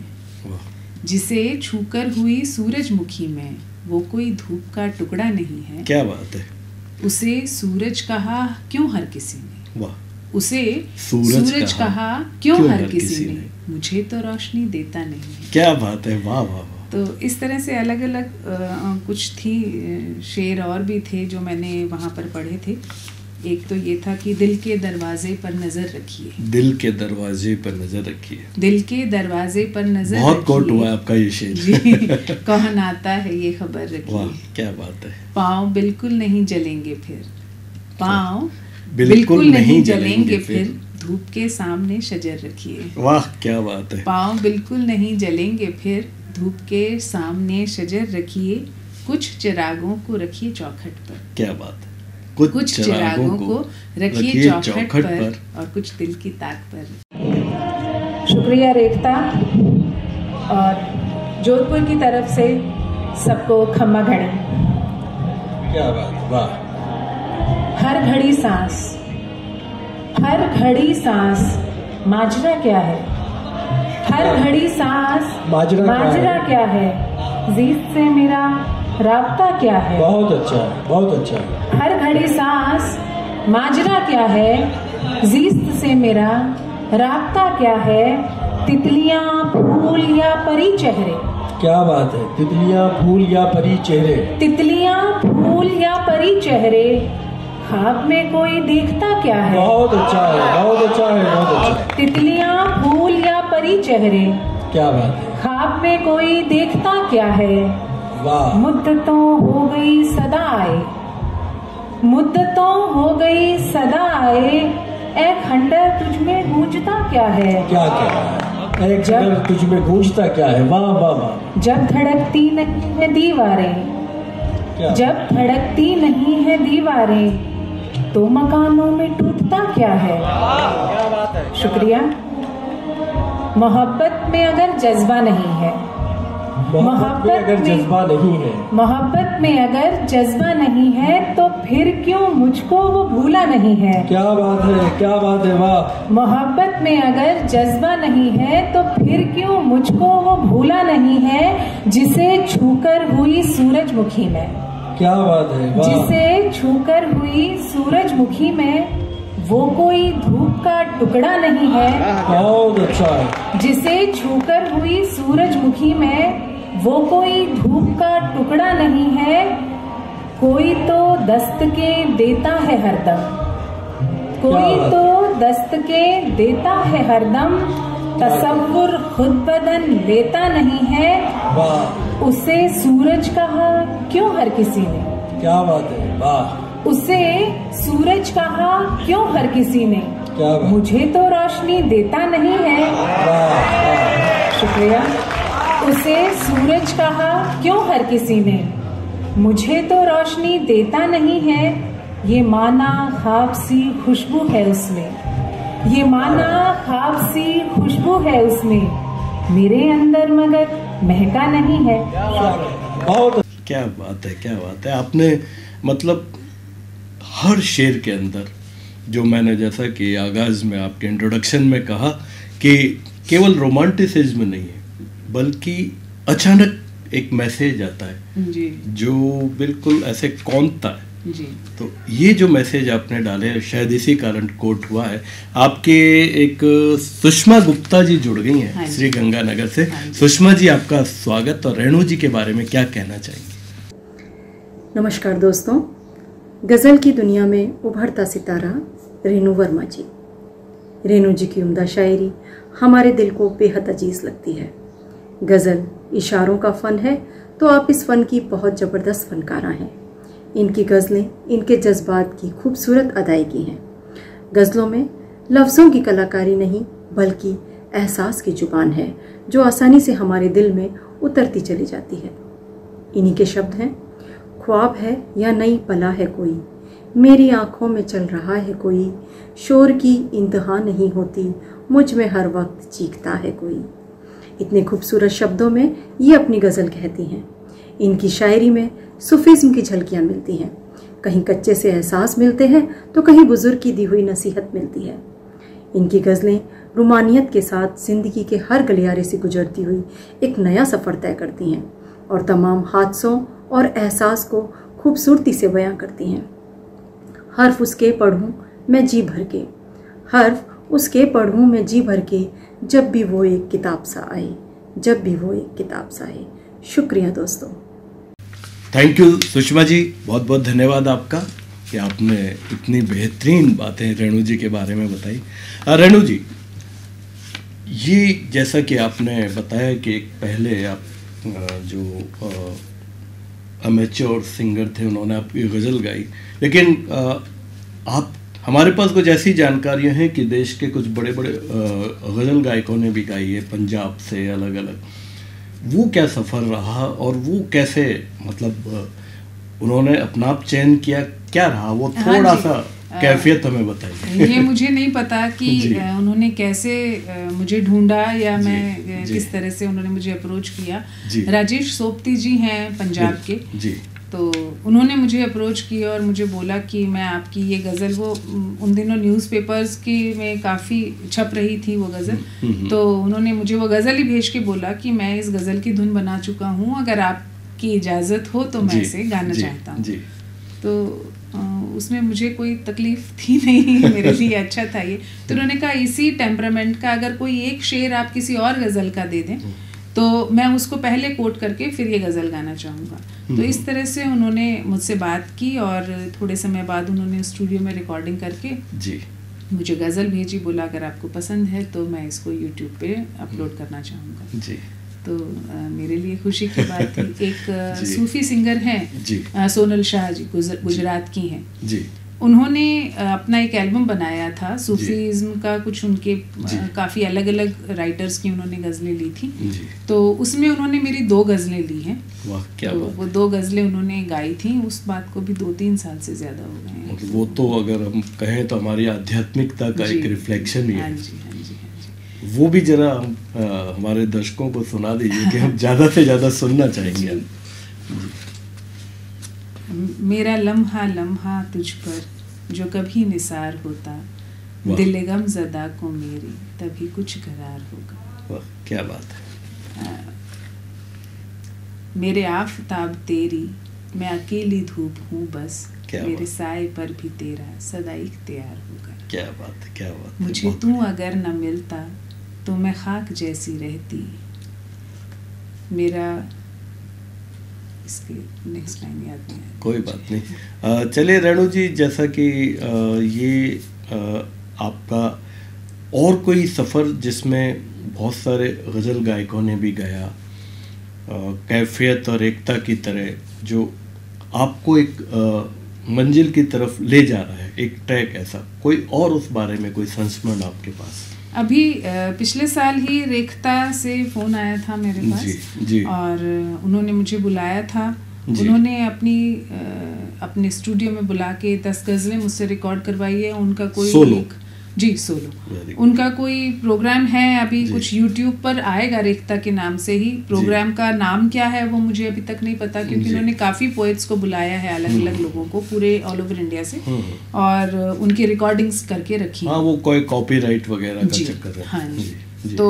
जिसे छूकर हुई सूरजमुखी में, वो कोई धूप का टुकड़ा नहीं है। क्या बात है। उसे सूरज कहा क्यों हर किसी ने। वाह। उसे सूरज कहा क्यों हर किसी ने, मुझे तो रोशनी देता नहीं है। क्या बात है। वाह वाह। तो इस तरह से अलग अलग कुछ थी, शेर और भी थे जो मैंने वहाँ पर पढ़े थे। एक तो ये था कि दिल के दरवाजे पर नजर रखिए, दिल के दरवाजे पर नजर रखिए, दिल के दरवाजे पर नजर रखिए। बहुत कोट हुआ आपका ये शेर। जी, कौन आता है ये खबर रखिए। वाह, क्या बात है। पाँव बिल्कुल नहीं जलेंगे फिर, पाँव बिल्कुल नहीं जलेंगे फिर, धूप के सामने शजर रखिए। वाह, क्या बात है। पाँव बिल्कुल नहीं जलेंगे फिर, धूप के सामने शजर रखिए, कुछ चिरागों को रखिए चौखट पर। क्या बात है। कुछ चिरागों को रखिए चौखट पर और कुछ दिल की ताक पर। शुक्रिया रेखता, और जोधपुर की तरफ से सबको खम्मा घड़ी। क्या बात। वाह। हर घड़ी सांस, हर घड़ी सांस, माजरा क्या है। हर घड़ी सांस, माजरा क्या है, जीत से मेरा राब्ता क्या है। बहुत अच्छा है, बहुत अच्छा है। हर घड़ी सांस, माजरा क्या है, जीत से मेरा राब्ता क्या है। तितलियां फूल या परी चेहरे। क्या बात है। तितलियां फूल या परी चेहरे, तितलियां फूल या परी चेहरे, ख्वाब में कोई देखता क्या है। बहुत अच्छा है, बहुत अच्छा है, बहुत अच्छा है। तितलियां फूल या परी चेहरे, क्या बात है। ख्वाब में कोई देखता क्या है। वाह। मुद्दतों हो गई सदा आए, मुद्दतों हो गई सदा आए, ए खंडर तुझ में गूंजता क्या है। क्या क्या है। एक खंडर तुझ में गूंजता क्या है। वाह वाह वाह। जब धड़कती नहीं है दीवारें, जब धड़कती नहीं है दीवारें, तो मकानों में टूटता क्या है। क्या बात है। शुक्रिया। मोहब्बत में अगर जज्बा नहीं है, मोहब्बत में अगर जज्बा नहीं है, मोहब्बत में अगर जज्बा नहीं है, तो फिर क्यों मुझको वो भूला नहीं है। क्या बात है, क्या बात है। वाह। मोहब्बत में अगर जज्बा नहीं है, तो फिर क्यों मुझको वो भूला नहीं है, जिसे छूकर हुई सूरजमुखी में। क्या बात है। वाह। जिसे छूकर हुई सूरजमुखी में, वो कोई धूप का टुकड़ा नहीं है। बहुत अच्छा है। जिसे छूकर हुई सूरजमुखी में वो कोई धूप का टुकड़ा नहीं है। कोई तो दस्तके देता है हरदम, कोई तो दस्तके देता है हरदम। तसव्वुर खुद बदन लेता नहीं है। उसे सूरज कहा क्यों हर किसी ने। क्या बात है, वाह। उसे सूरज कहा क्यों हर किसी ने। क्या बात। मुझे तो रोशनी देता नहीं है। शुक्रिया। उसे सूरज कहा क्यों हर किसी ने। मुझे तो रोशनी देता नहीं है। ये माना ख्वाब सी खुशबू है उसमें, ये माना ख्वाब सी खुशबू है उसमें। मेरे अंदर मगर महका नहीं है। बहुत क्या बात है, क्या बात है। आपने मतलब हर शेर के अंदर, जो मैंने जैसा कि आगाज में आपके इंट्रोडक्शन में कहा कि केवल रोमांटिसिज्म नहीं है बल्कि अचानक एक मैसेज आता है जी, जो बिल्कुल ऐसे कौंधता है जी। तो ये जो मैसेज आपने डाले शायद इसी कारण कोट हुआ है। आपके एक सुषमा गुप्ता जी जुड़ गई हैं श्री गंगानगर से। सुषमा जी, आपका स्वागत। और रेणु जी के बारे में क्या कहना चाहेंगे? नमस्कार दोस्तों, गज़ल की दुनिया में उभरता सितारा रेणु वर्मा जी। रेणु जी की उम्दा शायरी हमारे दिल को बेहद अजीज लगती है। गज़ल इशारों का फ़न है तो आप इस फ़न की बहुत ज़बरदस्त फ़नकारा हैं। इनकी गज़लें इनके जज्बात की खूबसूरत अदायगी हैं। गज़लों में लफ्ज़ों की कलाकारी नहीं बल्कि एहसास की जुबान है जो आसानी से हमारे दिल में उतरती चली जाती है। इन्हीं के शब्द हैं, ख्वाब है या नई पला है कोई, मेरी आँखों में चल रहा है कोई, शोर की इंतहा नहीं होती, मुझ में हर वक्त चीखता है कोई। इतने खूबसूरत शब्दों में ये अपनी गज़ल कहती हैं। इनकी शायरी में सूफीज़्म की झलकियाँ मिलती हैं। कहीं कच्चे से एहसास मिलते हैं तो कहीं बुजुर्ग की दी हुई नसीहत मिलती है। इनकी गज़लें रुमानियत के साथ ज़िंदगी के हर गलियारे से गुजरती हुई एक नया सफ़र तय करती हैं और तमाम हादसों और एहसास को खूबसूरती से बयां करती हैं। हर्फ उसके पढ़ूं मैं जी भर के, हर्फ उसके पढ़ूं मैं जी भर के, जब भी वो एक किताब सा आए, जब भी वो एक किताब सा आए। शुक्रिया दोस्तों। थैंक यू सुषमा जी, बहुत बहुत धन्यवाद आपका कि आपने इतनी बेहतरीन बातें रेणु जी के बारे में बताई। रेणु जी, ये जैसा कि आपने बताया कि एक पहले आप जो अमेच्योर सिंगर थे उन्होंने आपकी गज़ल गाई, लेकिन आप हमारे पास कुछ ऐसी जानकारियां हैं कि देश के कुछ बड़े बड़े गज़ल गायकों ने भी गाई है पंजाब से अलग अलग। वो क्या सफ़र रहा और वो कैसे मतलब उन्होंने अपना आप चयन किया, क्या रहा वो, थोड़ा सा कैफियत हमें बताइए। ये मुझे नहीं पता कि उन्होंने कैसे मुझे ढूंढा या मैं किस तरह से उन्होंने मुझे अप्रोच किया। राजेश सोपती जी हैं पंजाब के जी, तो उन्होंने मुझे अप्रोच किया और मुझे बोला कि मैं आपकी ये गज़ल, वो उन दिनों न्यूज़पेपर्स की में काफ़ी छप रही थी वो गज़ल, तो उन्होंने मुझे वो गज़ल ही भेज के बोला कि मैं इस गज़ल की धुन बना चुका हूँ, अगर आपकी इजाज़त हो तो मैं इसे गाना चाहता हूँ। तो उसमें मुझे कोई तकलीफ़ थी नहीं, मेरे लिए अच्छा था ये। तो उन्होंने कहा इसी टेम्परामेंट का अगर कोई एक शेर आप किसी और गज़ल का दे दें तो मैं उसको पहले कोट करके फिर ये गज़ल गाना चाहूँगा। तो इस तरह से उन्होंने मुझसे बात की और थोड़े समय बाद उन्होंने स्टूडियो में रिकॉर्डिंग करके मुझे गज़ल भेजी, बोला अगर आपको पसंद है तो मैं इसको यूट्यूब पे अपलोड करना चाहूँगा। तो मेरे लिए खुशी की बात थी। एक सूफ़ी सिंगर हैं सोनल शाह जी, गुजरात की हैं। उन्होंने अपना एक एल्बम बनाया था सूफीज़्म का, कुछ उनके काफ़ी अलग अलग राइटर्स की उन्होंने गज़लें ली थी। तो उसमें उन्होंने मेरी 2 गज़लें ली हैं। तो वो 2 गज़लें उन्होंने गाई थी। उस बात को भी 2-3 साल से ज़्यादा हो गए हैं। वो तो अगर हम कहें तो हमारी आध्यात्मिकता का एक रिफ्लेक्शन ही है। वो भी जरा हमारे दर्शकों को सुना दीजिए कि हम ज़्यादा से ज़्यादा सुनना चाहेंगे। मेरा लम्हा लम्हा तुझ पर जो कभी निसार होता, दिल गम ज़दा को मेरी तभी कुछ करार होगा। वाह, क्या बात है। मेरे आफताब तेरी, मैं अकेली धूप हूँ बस, मेरे साए पर भी तेरा सदा इख्तियार होगा। क्या बात है, क्या बात है। मुझे तू अगर न मिलता तो मैं खाक जैसी रहती। मेरा इसके नेक्स्ट लाइन याद नहीं है। कोई बात नहीं। चलिए रेणु जी, जैसा कि ये आपका और कोई सफ़र जिसमें बहुत सारे गज़ल गायकों ने भी गाया, कैफियत और एकता की तरह, जो आपको एक मंजिल की तरफ ले जा रहा है, एक ट्रैक ऐसा कोई और, उस बारे में कोई संस्मरण आपके पास? अभी पिछले साल ही रेखता से फ़ोन आया था मेरे पास। जी। और उन्होंने मुझे बुलाया था। उन्होंने अपने स्टूडियो में बुला के 10 गज़लें मुझसे रिकॉर्ड करवाई है। उनका कोई सोलो? जी, सोलो। उनका कोई प्रोग्राम है अभी, कुछ यूट्यूब पर आएगा रेखता के नाम से ही। प्रोग्राम का नाम क्या है वो मुझे अभी तक नहीं पता, क्योंकि उन्होंने काफ़ी पोएट्स को बुलाया है, अलग अलग लोगों को, पूरे ऑल ओवर इंडिया से, और उनकी रिकॉर्डिंग्स करके रखी। हाँ, वो कोई कॉपीराइट वगैरह का चक्कर है। हाँ जी। तो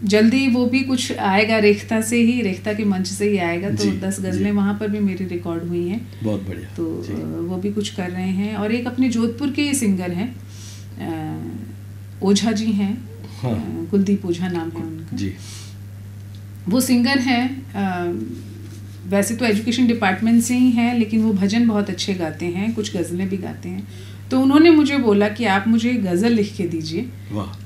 जल्दी वो भी कुछ आएगा रेखता से ही, रेखता के मंच से ही आएगा। तो 10 गज़लें वहाँ पर भी मेरी रिकॉर्ड हुई हैं। बहुत बढ़िया। तो वो भी कुछ कर रहे हैं। और एक अपने जोधपुर के सिंगर हैं, ओझा जी हैं। हाँ। कुलदीप ओझा नाम है उनका जी। वो सिंगर हैं, वैसे तो एजुकेशन डिपार्टमेंट से ही हैं, लेकिन वो भजन बहुत अच्छे गाते हैं, कुछ गज़लें भी गाते हैं। तो उन्होंने मुझे बोला कि आप मुझे गज़ल लिख के दीजिए।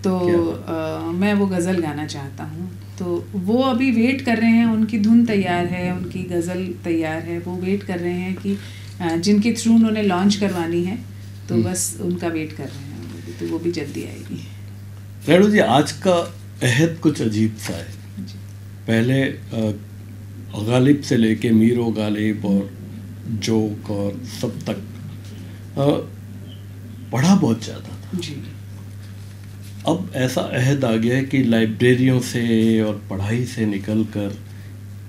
तो मैं वो गज़ल गाना चाहता हूँ। तो वो अभी वेट कर रहे हैं, उनकी धुन तैयार है, उनकी गज़ल तैयार है। वो वेट कर रहे हैं कि जिनके थ्रू उन्होंने लॉन्च करवानी है, तो बस उनका वेट कर रहे हैं। तो वो भी जल्दी आएगी। रेणु जी, आज का अहद कुछ अजीब सा है। पहले गालिब से लेके मीरो गालिब और जोक और सब तक पढ़ा बहुत ज़्यादा था जी। अब ऐसा अहद आ गया है कि लाइब्रेरियों से और पढ़ाई से निकलकर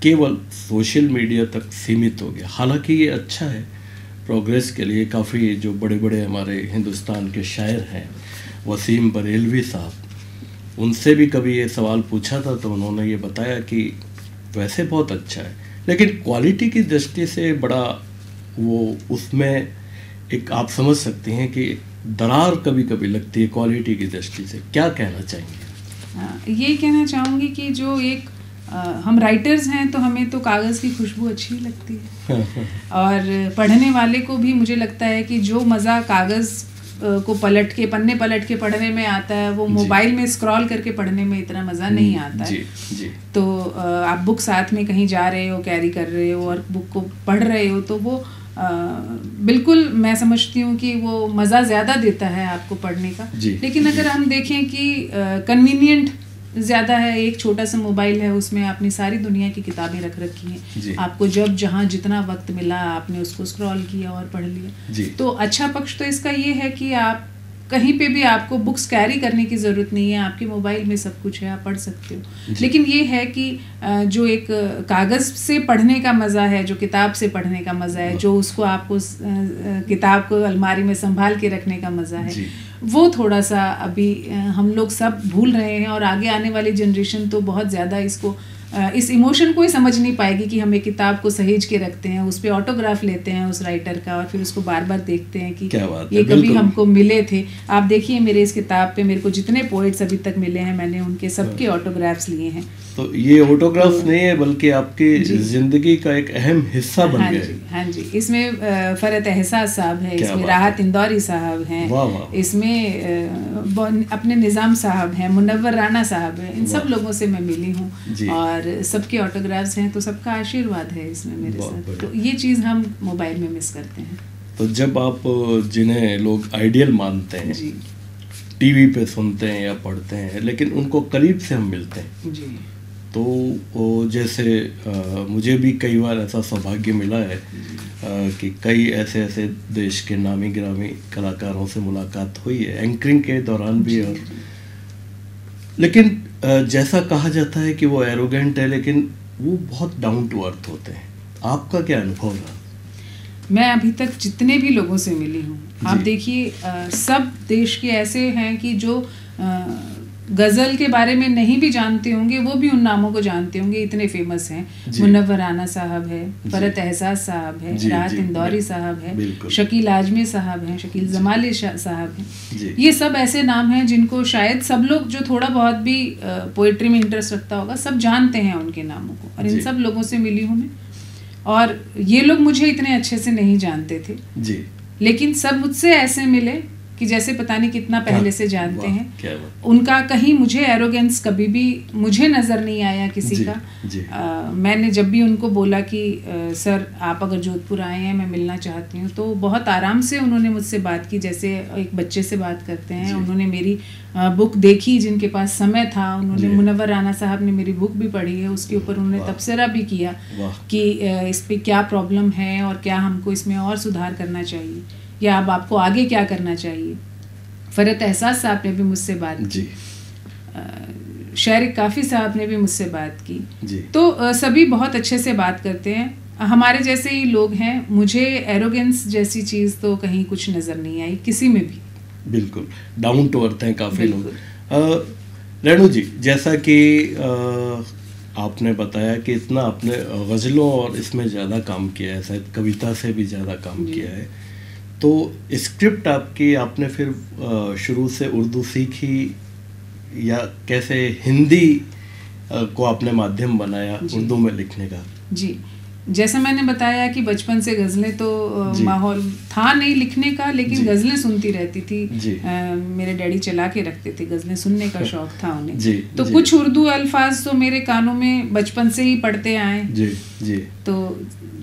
केवल सोशल मीडिया तक सीमित हो गया। हालांकि ये अच्छा है प्रोग्रेस के लिए। काफ़ी जो बड़े बड़े हमारे हिंदुस्तान के शायर हैं, वसीम बरेलवी साहब, उनसे भी कभी ये सवाल पूछा था तो उन्होंने ये बताया कि वैसे बहुत अच्छा है, लेकिन क्वालिटी की दृष्टि से बड़ा वो उसमें एक आप समझ सकते हैं कि दरार कभी कभी लगती है क्वालिटी की दृष्टि से। क्या कहना चाहेंगे? ये कहना चाहूँगी कि जो एक हम राइटर्स हैं तो हमें तो कागज़ की खुशबू अच्छी लगती है और पढ़ने वाले को भी मुझे लगता है कि जो मज़ा कागज़ को पलट के, पन्ने पलट के पढ़ने में आता है, वो मोबाइल में स्क्रॉल करके पढ़ने में इतना मज़ा नहीं आता है। जी। तो आप बुक साथ में कहीं जा रहे हो, कैरी कर रहे हो और बुक को पढ़ रहे हो, तो वो बिल्कुल मैं समझती हूँ कि वो मज़ा ज़्यादा देता है आपको पढ़ने का। लेकिन अगर हम देखें कि कन्वीनियंट ज़्यादा है, एक छोटा सा मोबाइल है, उसमें आपने सारी दुनिया की किताबें रख रखी हैं, आपको जब जहाँ जितना वक्त मिला आपने उसको स्क्रॉल किया और पढ़ लिया। तो अच्छा पक्ष तो इसका ये है कि आप कहीं पे भी आपको बुक्स कैरी करने की ज़रूरत नहीं है, आपके मोबाइल में सब कुछ है, आप पढ़ सकते हो। लेकिन ये है कि जो एक कागज़ से पढ़ने का मज़ा है, जो किताब से पढ़ने का मज़ा है, जो उसको आपको किताब को अलमारी में संभाल के रखने का मज़ा है, वो थोड़ा सा अभी हम लोग सब भूल रहे हैं। और आगे आने वाली जनरेशन तो बहुत ज़्यादा इसको इस इमोशन को ही समझ नहीं पाएगी कि हम एक किताब को सहेज के रखते हैं, उस पर ऑटोग्राफ लेते हैं उस राइटर का और फिर उसको बार बार देखते हैं कि ये कभी हमको मिले थे। आप देखिए मेरे इस किताब पे मेरे को जितने पोइट्स अभी तक मिले हैं, मैंने उनके सबके ऑटोग्राफ्स लिए हैं। तो ये ऑटोग्राफ्स नहीं है बल्कि आपकी जिंदगी का एक अहम हिस्सा बन गया है। हाँ जी, इसमें फरत एहसास साहब है, इसमें राहत इंदौरी साहब हैं, इसमें अपने निज़ाम साहब हैं, मुनव्वर राणा साहब हैं, इन सब लोगों से मैं मिली हूँ और सबके ऑटोग्राफ्स हैं। तो सबका आशीर्वाद है इसमें मेरे साथ। तो ये चीज़ हम मोबाइल में मिस करते हैं। तो जब आप जिन्हें लोग आइडियल मानते हैं, टीवी पे सुनते हैं या पढ़ते हैं, लेकिन उनको करीब से हम मिलते हैं जी, तो जैसे मुझे भी कई बार ऐसा सौभाग्य मिला है कि कई ऐसे देश के नामी गिरामी कलाकारों से मुलाकात हुई है एंकरिंग के दौरान भी। और लेकिन जैसा कहा जाता है कि वो एरोगेंट है, लेकिन वो बहुत डाउन टू अर्थ होते हैं। आपका क्या अनुभव रहा? मैं अभी तक जितने भी लोगों से मिली हूँ, आप देखिए सब देश के ऐसे हैं कि जो गज़ल के बारे में नहीं भी जानते होंगे वो भी उन नामों को जानते होंगे, इतने फेमस हैं। मुनव्वर राना साहब है, फरत एहसास साहब है, राहत इंदौरी साहब है, शकील आजमी साहब हैं, शकील जमाली साहब हैं। ये सब ऐसे नाम हैं जिनको शायद सब लोग जो थोड़ा बहुत भी पोइट्री में इंटरेस्ट रखता होगा सब जानते हैं उनके नामों को। और इन सब लोगों से मिली हूँ मैं, और ये लोग मुझे इतने अच्छे से नहीं जानते थे जी, लेकिन सब मुझसे ऐसे मिले कि जैसे पता नहीं कितना पहले से जानते हैं। उनका कहीं मुझे एरोगेंस कभी भी मुझे नज़र नहीं आया किसी का। मैंने जब भी उनको बोला कि सर आप अगर जोधपुर आए हैं, मैं मिलना चाहती हूँ, तो बहुत आराम से उन्होंने मुझसे बात की, जैसे एक बच्चे से बात करते हैं। उन्होंने मेरी बुक देखी, जिनके पास समय था। उन्होंने मुनव्वर राना साहब ने मेरी बुक भी पढ़ी है, उसके ऊपर उन्होंने तबसरा भी किया कि इस पर क्या प्रॉब्लम है और क्या हमको इसमें और सुधार करना चाहिए, या अब आपको आगे क्या करना चाहिए। फरत एहसास साहब ने भी मुझसे बात की, शायर काफ़ी साहब ने भी मुझसे बात की जी। तो सभी बहुत अच्छे से बात करते हैं, हमारे जैसे ही लोग हैं। मुझे एरोगेंस जैसी चीज़ तो कहीं कुछ नज़र नहीं आई किसी में भी। बिल्कुल डाउन टू अर्थ हैं काफ़ी लोग। रेणु जी, जैसा कि आपने बताया कि इतना आपने गज़लों और इसमें ज़्यादा काम किया है, शायद कविता से भी ज़्यादा काम किया है, तो स्क्रिप्ट आपकी आपने फिर शुरू से उर्दू सीखी या कैसे हिंदी को आपने माध्यम बनाया उर्दू में लिखने का? जी, जैसे मैंने बताया कि बचपन से गज़लें तो माहौल था नहीं लिखने का, लेकिन गज़लें सुनती रहती थी। मेरे डैडी चला के रखते थे, गज़लें सुनने का शौक था उन्हें। तो कुछ उर्दू अल्फाज तो मेरे कानों में बचपन से ही पढ़ते आए जी। तो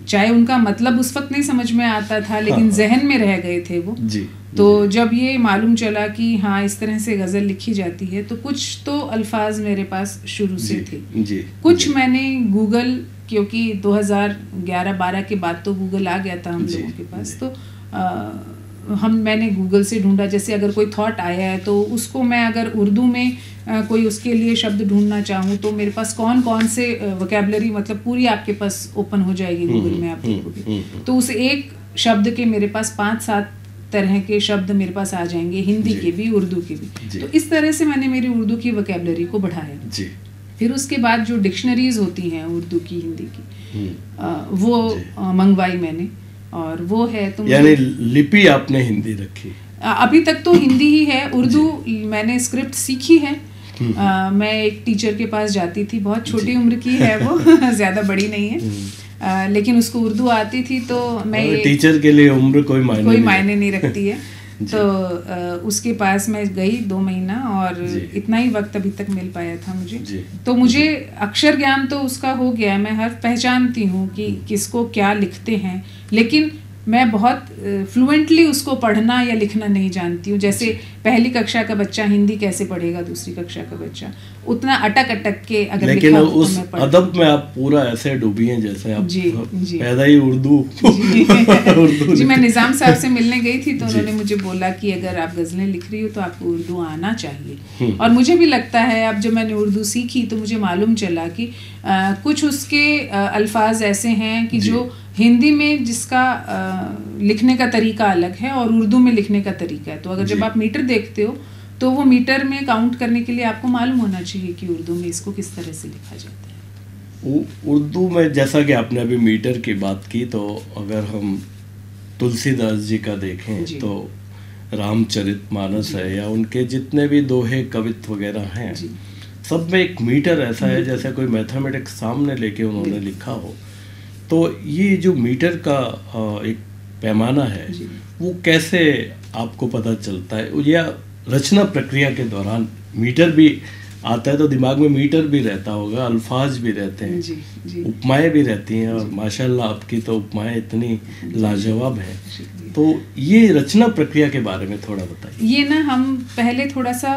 चाहे उनका मतलब उस वक्त नहीं समझ में आता था, लेकिन जहन में रह गए थे वो जी। तो जब ये मालूम चला कि हाँ इस तरह से गज़ल लिखी जाती है, तो कुछ तो अल्फाज मेरे पास शुरू से थे जी। कुछ मैंने गूगल, क्योंकि 2011-12 के बाद तो गूगल आ गया था हम लोगों के पास, तो मैंने गूगल से ढूंढा। जैसे अगर कोई थॉट आया है तो उसको मैं अगर उर्दू में कोई उसके लिए शब्द ढूंढना चाहूँ तो मेरे पास कौन कौन से वोकैबुलरी, मतलब पूरी आपके पास ओपन हो जाएगी गूगल में, आप देखोगे तो उस एक शब्द के मेरे पास 5-7 तरह के शब्द मेरे पास आ जाएंगे, हिंदी के भी उर्दू के भी। तो इस तरह से मैंने मेरी उर्दू की वोकैबुलरी को बढ़ाया जी। फिर उसके बाद जो डिक्शनरीज होती हैं उर्दू की, हिंदी की, वो मंगवाई मैंने, और वो है तो यानी लिपि आपने हिंदी रखी? अभी तक तो हिंदी ही है। उर्दू मैंने स्क्रिप्ट सीखी है। मैं एक टीचर के पास जाती थी, बहुत छोटी उम्र की है वो ज़्यादा बड़ी नहीं है, लेकिन उसको उर्दू आती थी। तो मैं टीचर के लिए उम्र कोई मायने नहीं रखती है। तो उसके पास मैं गई 2 महीना, और इतना ही वक्त अभी तक मिल पाया था मुझे। तो मुझे अक्षर ज्ञान तो उसका हो गया, मैं हर पहचानती हूँ कि किसको क्या लिखते हैं, लेकिन मैं बहुत फ्लुएंटली उसको पढ़ना या लिखना नहीं जानती हूँ। जैसे पहली कक्षा का बच्चा हिंदी कैसे पढ़ेगा, दूसरी कक्षा का बच्चा उतना अटक के अगर लेकिन उस अदब में आप पूरा ऐसे डूबी हैं जैसे आप जी पैदा ही उर्दू जी। मैं निज़ाम साहब से मिलने गई थी, तो उन्होंने मुझे बोला कि अगर आप गज़लें लिख रही हो तो आपको उर्दू आना चाहिए। और मुझे भी लगता है, अब जब मैंने उर्दू सीखी तो मुझे मालूम चला कि कुछ उसके अल्फाज ऐसे हैं कि जो हिंदी में जिसका लिखने का तरीका अलग है और उर्दू में लिखने का तरीका है। तो अगर जब आप मीटर देखते हो तो वो मीटर में काउंट करने के लिए आपको मालूम होना चाहिए कि उर्दू में इसको किस तरह से लिखा जाता है। उर्दू में जैसा कि आपने अभी मीटर की बात की, तो अगर हम तुलसीदास जी का देखें तो रामचरितमानस है या उनके जितने भी दोहे कवित्व वगैरह हैं, सब में एक मीटर ऐसा है जैसे कोई मैथमेटिक्स सामने लेके उन्होंने लिखा हो। तो ये जो मीटर का एक पैमाना है वो कैसे आपको पता चलता है, या रचना प्रक्रिया के दौरान मीटर भी आता है तो दिमाग में मीटर भी रहता होगा, अल्फाज भी रहते हैं, उपमाएं भी रहती हैं, और माशाल्लाह आपकी तो उपमाएं इतनी लाजवाब हैं। तो ये रचना प्रक्रिया के बारे में थोड़ा बताइए। ये ना हम पहले थोड़ा सा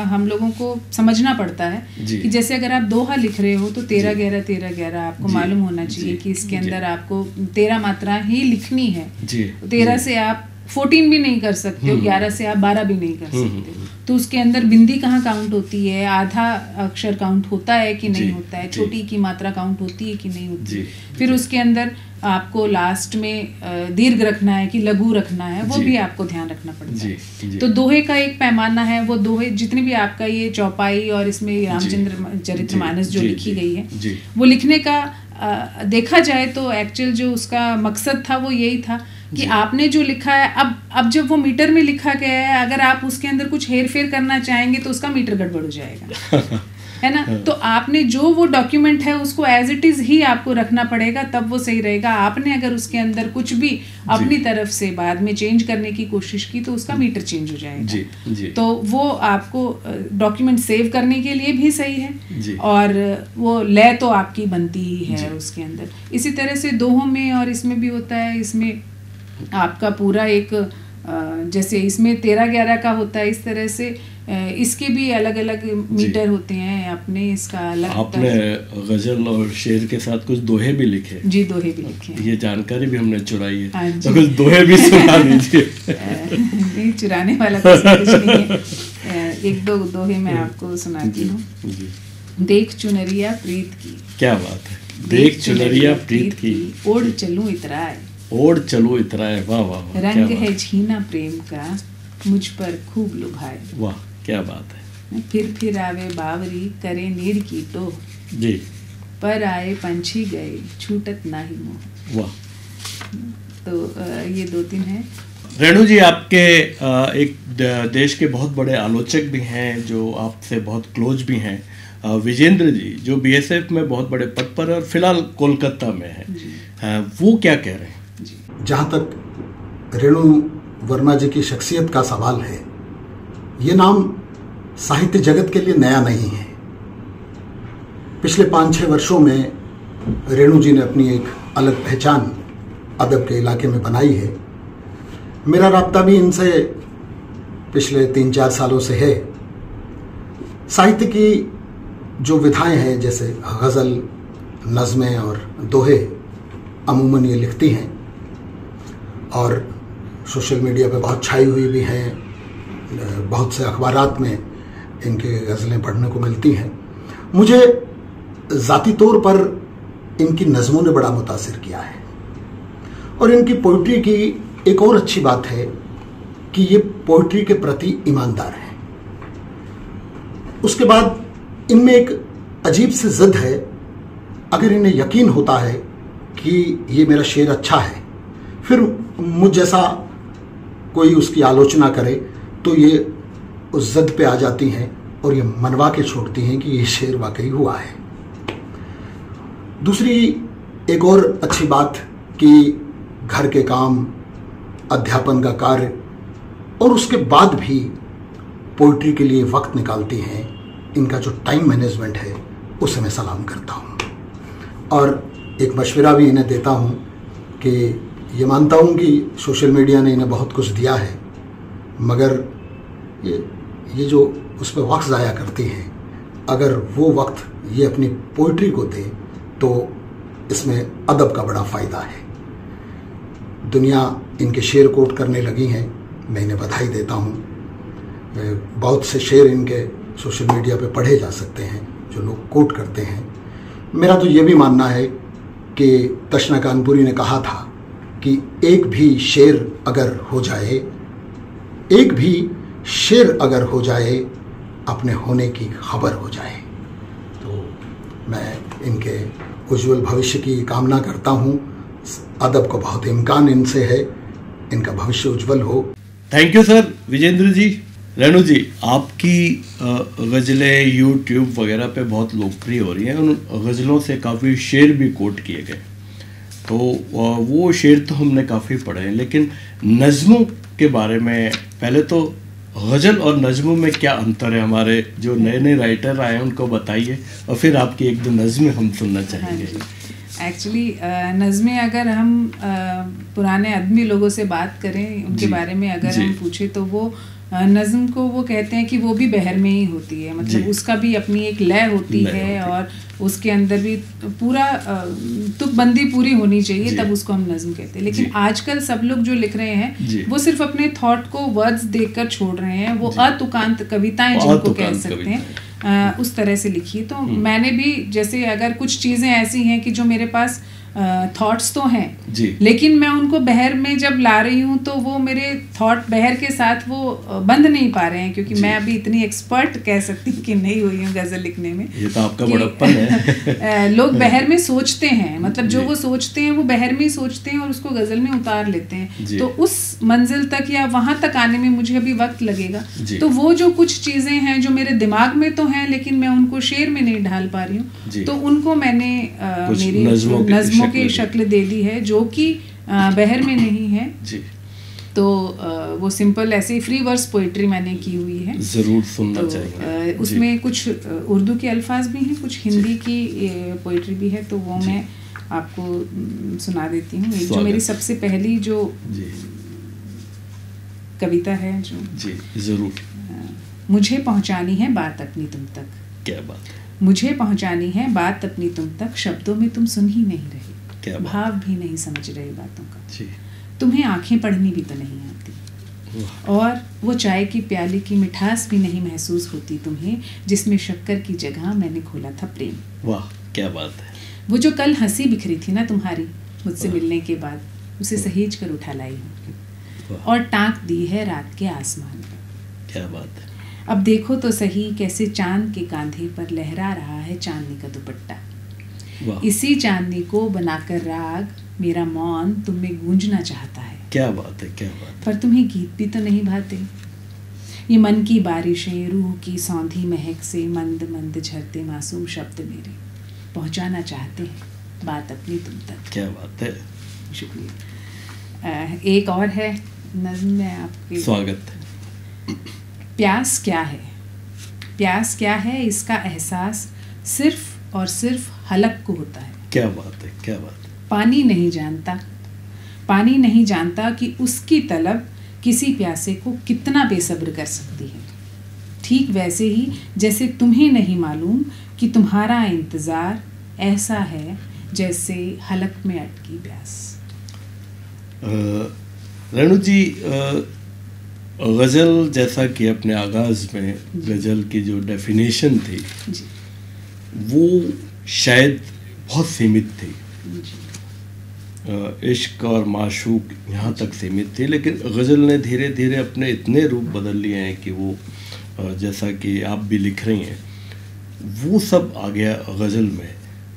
हम लोगों को समझना पड़ता है कि जैसे अगर आप दोहा लिख रहे हो तो 13-11-13-11 आपको मालूम होना चाहिए कि इसके अंदर आपको 13 मात्रा ही लिखनी है। 13 से आप 14 भी नहीं कर सकते हो, 11 से आप 12 भी नहीं कर सकते। तो उसके अंदर बिंदी कहाँ काउंट होती है, आधा अक्षर काउंट होता है कि नहीं होता है, छोटी की मात्रा काउंट होती है कि नहीं होती। फिर उसके अंदर आपको लास्ट में दीर्घ रखना है कि लघु रखना है, वो भी आपको ध्यान रखना पड़ता है। तो दोहे का एक पैमाना है, वो दोहे जितने भी आपका ये चौपाई और इसमें रामचंद्र चरितमानस जो लिखी गई है, वो लिखने का देखा जाए तो एक्चुअल जो उसका मकसद था वो यही था कि आपने जो लिखा है, अब जब वो मीटर में लिखा गया है, अगर आप उसके अंदर कुछ हेर फेर करना चाहेंगे तो उसका मीटर गड़बड़ हो जाएगा है ना। तो आपने जो वो डॉक्यूमेंट है उसको एज इट इज ही आपको रखना पड़ेगा, तब वो सही रहेगा। आपने अगर उसके अंदर कुछ भी अपनी तरफ से बाद में चेंज करने की कोशिश की तो उसका मीटर चेंज हो जाएगा। तो वो आपको डॉक्यूमेंट सेव करने के लिए भी सही है, और वो लय तो आपकी बनती ही है उसके अंदर। इसी तरह से दोहों में और इसमें भी होता है, इसमें आपका पूरा एक जैसे इसमें 13-11 का होता है, इस तरह से इसके भी अलग अलग मीटर होते हैं अपने। इसका अलग आपने गजल और शेर के साथ कुछ दोहे भी लिखे? जी, दोहे भी लिखे। ये जानकारी भी हमने चुराई है, तो कुछ दोहे भी सुना दीजिए। नहीं, चुराने वाला कुछ नहीं है। एक दो दोहे मैं आपको सुनाती हूँ। देख चुनरिया प्रीत की। क्या बात है, देख चुनरिया प्रीत की, ओढ़ चलूं इतराए, ओढ़ चलो इतराए। वाह वाह वाह, रंग है झीना प्रेम का, मुझ पर खूब लुभाए। वाह, क्या बात है। फिर आवे बावरी, करे नीड़ की टोह जी, पर आए पंछी गए, छूटत नाही मोह। वाह। तो ये 2-3 है। रेणु जी, आपके एक देश के बहुत बड़े आलोचक भी हैं जो आपसे बहुत क्लोज भी हैं, विजेंद्र जी, जो बीएसएफ में बहुत बड़े पद पर और फिलहाल कोलकाता में है, वो क्या कह रहे हैं? जहाँ तक रेणु वर्मा जी की शख्सियत का सवाल है, ये नाम साहित्य जगत के लिए नया नहीं है। पिछले 5-6 वर्षों में रेणु जी ने अपनी एक अलग पहचान अदब के इलाके में बनाई है। मेरा राब्ता भी इनसे पिछले 3-4 सालों से है। साहित्य की जो विधाएं हैं, जैसे गज़ल, नज़में और दोहे, अमूमन ये लिखती हैं और सोशल मीडिया पे बहुत छाई हुई भी हैं। बहुत से अखबारात में इनके गज़लें पढ़ने को मिलती हैं। मुझे ज़ाती तौर पर इनकी नज़मों ने बड़ा मुतासिर किया है, और इनकी पोइट्री की एक और अच्छी बात है कि ये पोइट्री के प्रति ईमानदार हैं। उसके बाद इनमें एक अजीब सी ज़िद है। अगर इन्हें यकीन होता है कि ये मेरा शेर अच्छा है, फिर मुझ जैसा कोई उसकी आलोचना करे तो ये उस ज़िद पे आ जाती हैं और ये मनवा के छोड़ती हैं कि ये शेर वाकई हुआ है। दूसरी एक और अच्छी बात कि घर के काम, अध्यापन का कार्य और उसके बाद भी पोइट्री के लिए वक्त निकालती हैं। इनका जो टाइम मैनेजमेंट है उसे मैं सलाम करता हूँ, और एक मशवरा भी इन्हें देता हूँ कि ये मानता हूँ कि सोशल मीडिया ने इन्हें बहुत कुछ दिया है, मगर ये जो उस पर वक्त ज़ाया करती हैं, अगर वो वक्त ये अपनी पोइट्री को दे तो इसमें अदब का बड़ा फ़ायदा है। दुनिया इनके शेर कोट करने लगी हैं, मैं इन्हें बधाई देता हूँ। बहुत से शेर इनके सोशल मीडिया पे पढ़े जा सकते हैं जो लोग कोट करते हैं। मेरा तो ये भी मानना है कि तशना कानपुरी ने कहा था कि एक भी शेर अगर हो जाए, एक भी शेर अगर हो जाए, अपने होने की खबर हो जाए। तो मैं इनके उज्जवल भविष्य की कामना करता हूँ। अदब को बहुत इम्कान इनसे है, इनका भविष्य उज्जवल हो। थैंक यू सर, विजेंद्र जी। रेणु जी, आपकी गज़लें यूट्यूब वगैरह पे बहुत लोकप्रिय हो रही हैं। उन गज़लों से काफ़ी शेर भी कोट किए गए, तो वो शेर तो हमने काफ़ी पढ़े हैं, लेकिन नज़मों के बारे में पहले तो गज़ल और नज़मों में क्या अंतर है? हमारे जो नए नए राइटर आए हैं उनको बताइए, और फिर आपकी एक दो नज़में हम सुनना चाहेंगे। एक्चुअली नज़में अगर हम पुराने आदमी लोगों से बात करें, उनके बारे में अगर हम पूछें, तो वो नज़्म को वो कहते हैं कि वो भी बहर में ही होती है, मतलब उसका भी अपनी एक लय होती है और उसके अंदर भी पूरा तुकबंदी पूरी होनी चाहिए, तब उसको हम नज़्म कहते हैं। लेकिन आजकल सब लोग जो लिख रहे हैं वो सिर्फ अपने थॉट को वर्ड्स देकर छोड़ रहे हैं, वो अतुकांत कविताएं जिनको कह सकते हैं उस तरह से लिखी। तो मैंने भी जैसे अगर कुछ चीज़ें ऐसी हैं कि जो मेरे पास थॉट्स तो हैं लेकिन मैं उनको बहर में जब ला रही हूँ तो वो मेरे थॉट बहर के साथ वो बंध नहीं पा रहे हैं, क्योंकि मैं अभी इतनी एक्सपर्ट कह सकती हूँ कि नहीं हुई हूँ गज़ल लिखने में। ये तो आपका बड़प्पन है। लोग बहर में सोचते हैं, मतलब जो वो सोचते हैं वो बहर में ही सोचते हैं और उसको गज़ल में उतार लेते हैं, तो उस मंजिल तक या वहाँ तक आने में मुझे अभी वक्त लगेगा। तो वो जो कुछ चीज़ें हैं जो मेरे दिमाग में तो हैं लेकिन मैं उनको शेर में नहीं ढाल पा रही हूँ, तो उनको मैंने मेरी नज़्मों की शक्ल दे दी है जो कि बहर में नहीं है जी। तो वो सिंपल ऐसे ही फ्री वर्स पोइट्री मैंने की हुई है, जरूर सुनना चाहिए। उसमें कुछ उर्दू के अल्फाज भी हैं, कुछ हिंदी की पोइट्री भी है, तो वो मैं आपको सुना देती हूँ। जो मेरी सबसे पहली जो कविता है जो जी जरूर। मुझे पहुँचानी है बात अपनी तुम तक। क्या बात है। मुझे पहुँचानी है बात अपनी तुम तक, शब्दों में तुम सुन ही नहीं रहे, भाव भी नहीं समझ रहे बातों का जी। तुम्हें आंखें पढ़नी भी तो नहीं आती, और वो चाय की प्याली की मिठास भी नहीं महसूस होती तुम्हें, जिसमें शक्कर की जगह मैंने खोला था प्रेम। वाह क्या बात है। वो जो कल हंसी बिखरी थी ना तुम्हारी मुझसे मिलने के बाद, उसे सहेज कर उठा लाई हूँ और टाँक दी है रात के आसमान पर। क्या बात है। अब देखो तो सही कैसे चांद के कांधे पर लहरा रहा है चांदनी का दुपट्टा, इसी चांदनी को बनाकर राग मेरा मौन तुम में गूंजना चाहता है। क्या बात है, क्या बात। पर तुम्हें गीत भी तो नहीं भाते, ये मन की बारिशें रूह की सौंधी महक से मंद मंद झरते मासूम शब्द मेरे पहुंचाना चाहते हैं बात अपनी तुम तक। क्या बात है, शुक्रिया। एक और है नज़्म में आपके स्वागत है। प्यास क्या है, प्यास क्या है, इसका एहसास सिर्फ और सिर्फ हलक को होता है। क्या बात है, क्या बात है। पानी नहीं जानता, पानी नहीं जानता कि उसकी तलब किसी प्यासे को कितना बेसब्र कर सकती है, ठीक वैसे ही जैसे तुम्हें नहीं मालूम कि तुम्हारा इंतज़ार ऐसा है जैसे हलक में अटकी प्यास। रेणु जी, गज़ल जैसा कि अपने आगाज़ में गज़ल की जो डेफिनेशन थी जी। वो शायद बहुत सीमित थी, इश्क और माशूक यहाँ तक सीमित थी, लेकिन गज़ल ने धीरे धीरे अपने इतने रूप बदल लिए हैं कि वो जैसा कि आप भी लिख रही हैं वो सब आ गया गज़ल में।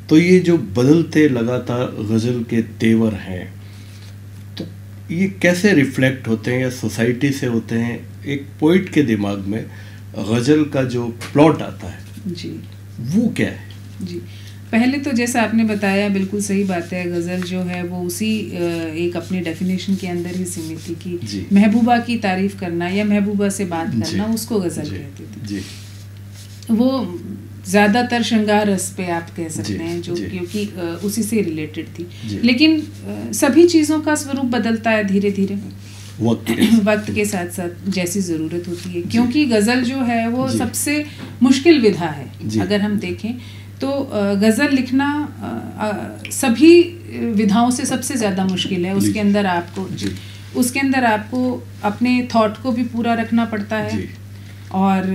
तो ये जो बदलते लगातार गज़ल के तेवर हैं, तो ये कैसे रिफ्लेक्ट होते हैं या सोसाइटी से होते हैं? एक पोइट के दिमाग में गज़ल का जो प्लॉट आता है जी, वो क्या है? जी, पहले तो जैसा आपने बताया बिल्कुल सही बात है, गज़ल जो है वो उसी एक अपने डेफिनेशन के अंदर ही सीमित थी कि महबूबा की तारीफ़ करना या महबूबा से बात करना उसको गज़ल कहते थे जी। वो ज़्यादातर श्रृंगार रस पे आप कह सकते हैं जो क्योंकि उसी से रिलेटेड थी, लेकिन सभी चीज़ों का स्वरूप बदलता है धीरे धीरे वक्त के साथ साथ जैसी ज़रूरत होती है, क्योंकि गज़ल जो है वो सबसे मुश्किल विधा है। अगर हम देखें तो गज़ल लिखना सभी विधाओं से सबसे ज़्यादा मुश्किल है। उसके अंदर आपको अपने थॉट को भी पूरा रखना पड़ता है और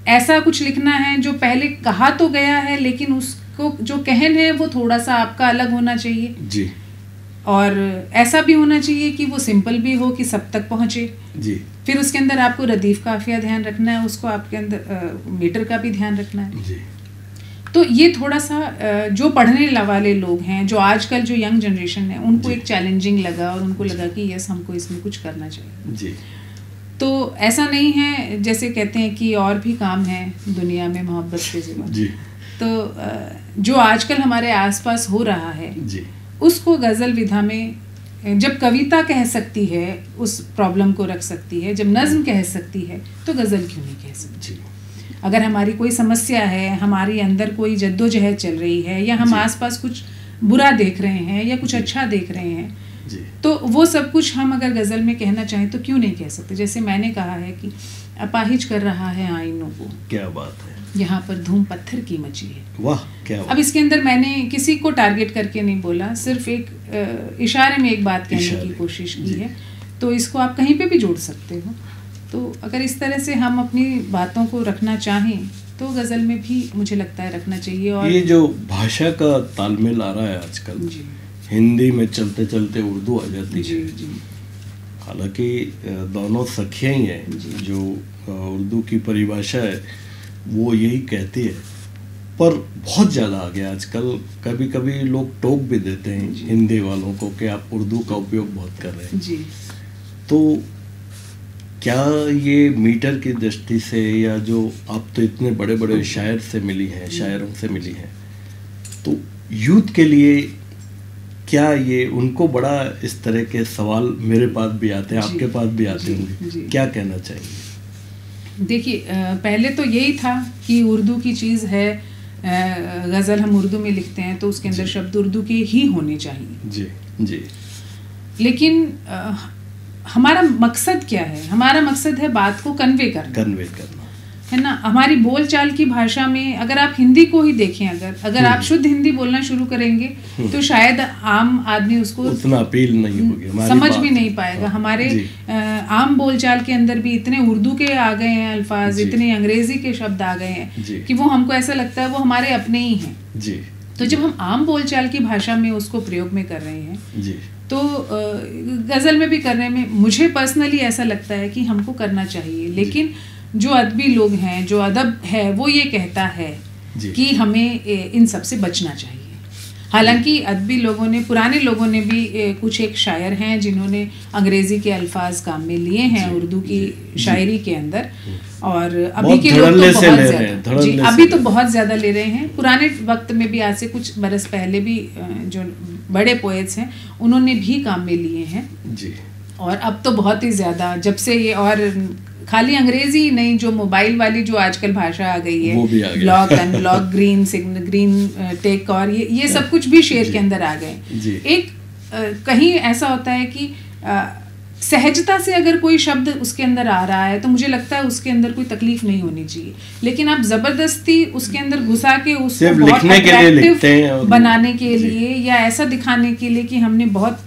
ऐसा कुछ लिखना है जो पहले कहा तो गया है लेकिन उसको जो कहन है वो थोड़ा सा आपका अलग होना चाहिए जी। और ऐसा भी होना चाहिए कि वो सिंपल भी हो कि सब तक पहुँचे जी। फिर उसके अंदर आपको रदीफ काफिया ध्यान रखना है, उसको आपके अंदर मीटर का भी ध्यान रखना है जी। तो ये थोड़ा सा जो पढ़ने वाले लोग हैं, जो आजकल जो यंग जनरेशन है, उनको एक चैलेंजिंग लगा और उनको लगा कि यस हमको इसमें कुछ करना चाहिए जी। तो ऐसा नहीं है, जैसे कहते हैं कि और भी काम है दुनिया में मोहब्बत के सिवा जी। तो जो आजकल हमारे आसपास हो रहा है जी, उसको गज़ल विधा में जब कविता कह सकती है उस प्रॉब्लम को रख सकती है, जब नज़्म कह सकती है तो गज़ल क्यों नहीं कह सकती? अगर हमारी कोई समस्या है, हमारे अंदर कोई जद्दोजहद चल रही है या हम आसपास कुछ बुरा देख रहे हैं या कुछ अच्छा देख रहे हैं, तो वो सब कुछ हम अगर गज़ल में कहना चाहें तो क्यों नहीं कह सकते। जैसे मैंने कहा है कि अपाहिज कर रहा है आईनों को, क्या बात है, यहाँ पर धूम पत्थर की मची है। वाह क्या बात। अब इसके अंदर मैंने किसी को टारगेट करके नहीं बोला, सिर्फ एक इशारे में एक बात कहने की कोशिश की है। तो इसको आप कहीं पे भी जोड़ सकते हो। तो अगर इस तरह से हम अपनी बातों को रखना चाहें तो गज़ल में भी मुझे लगता है रखना चाहिए। और ये जो भाषा का तालमेल आ रहा है आजकल, हिंदी में चलते चलते उर्दू आ जाती है, हालांकि दोनों सखियाँ ही हैं। जो उर्दू की परिभाषा है वो यही कहती है, पर बहुत ज़्यादा आ गया आजकल। कभी कभी लोग टोक भी देते हैं हिंदी वालों को कि आप उर्दू का उपयोग बहुत कर रहे हैं। तो क्या ये मीटर की दृष्टि से, या जो आप तो इतने बड़े बड़े शायर से मिली हैं, शायरों से मिली हैं, तो यूथ के लिए क्या ये उनको बड़ा इस तरह के सवाल मेरे पास भी आते हैं, आपके पास भी आते होंगे, क्या कहना चाहिए? देखिए, पहले तो यही था कि उर्दू की चीज़ है, गज़ल हम उर्दू में लिखते हैं तो उसके अंदर शब्द उर्दू के ही होने चाहिए। जी जी। लेकिन हमारा मकसद क्या है? हमारा मकसद है बात को कन्वे करना है ना। हमारी बोलचाल की भाषा में अगर आप हिंदी को ही देखें, अगर आप शुद्ध हिंदी बोलना शुरू करेंगे तो शायद आम आदमी उसको उतना अपील नहीं होगी, समझ भी नहीं पाएगा। हमारे आम बोलचाल के अंदर भी इतने उर्दू के आ गए हैं अल्फाज, इतने अंग्रेजी के शब्द आ गए हैं कि वो हमको ऐसा लगता है वो हमारे अपने ही हैं। तो जब हम आम बोलचाल की भाषा में उसको प्रयोग में कर रहे हैं तो गज़ल में भी करने में मुझे पर्सनली ऐसा लगता है कि हमको करना चाहिए। लेकिन जो अदबी लोग हैं, जो अदब है, वो ये कहता है कि हमें इन सब से बचना चाहिए। हालांकि अदबी लोगों ने, पुराने लोगों ने भी कुछ एक शायर हैं जिन्होंने अंग्रेज़ी के अल्फाज काम में लिए हैं उर्दू की शायरी के अंदर, और अभी के लोग तो बहुत ज़्यादा अभी तो बहुत ज़्यादा ले रहे हैं। पुराने वक्त में भी, आज से कुछ बरस पहले भी जो बड़े पोएट्स हैं उन्होंने भी काम में लिए हैं जी। और अब तो बहुत ही ज़्यादा, जब से ये, और खाली अंग्रेजी ही नहीं, जो मोबाइल वाली जो आजकल भाषा आ गई है, block unblock, green signal, green tech, और ये सब कुछ भी शेर के अंदर आ गए। एक कहीं ऐसा होता है कि सहजता से अगर कोई शब्द उसके अंदर आ रहा है तो मुझे लगता है उसके अंदर कोई तकलीफ नहीं होनी चाहिए। लेकिन आप जबरदस्ती उसके अंदर घुसा के उसको बहुत अट्रैक्टिव बनाने के लिए, या ऐसा दिखाने के लिए कि हमने बहुत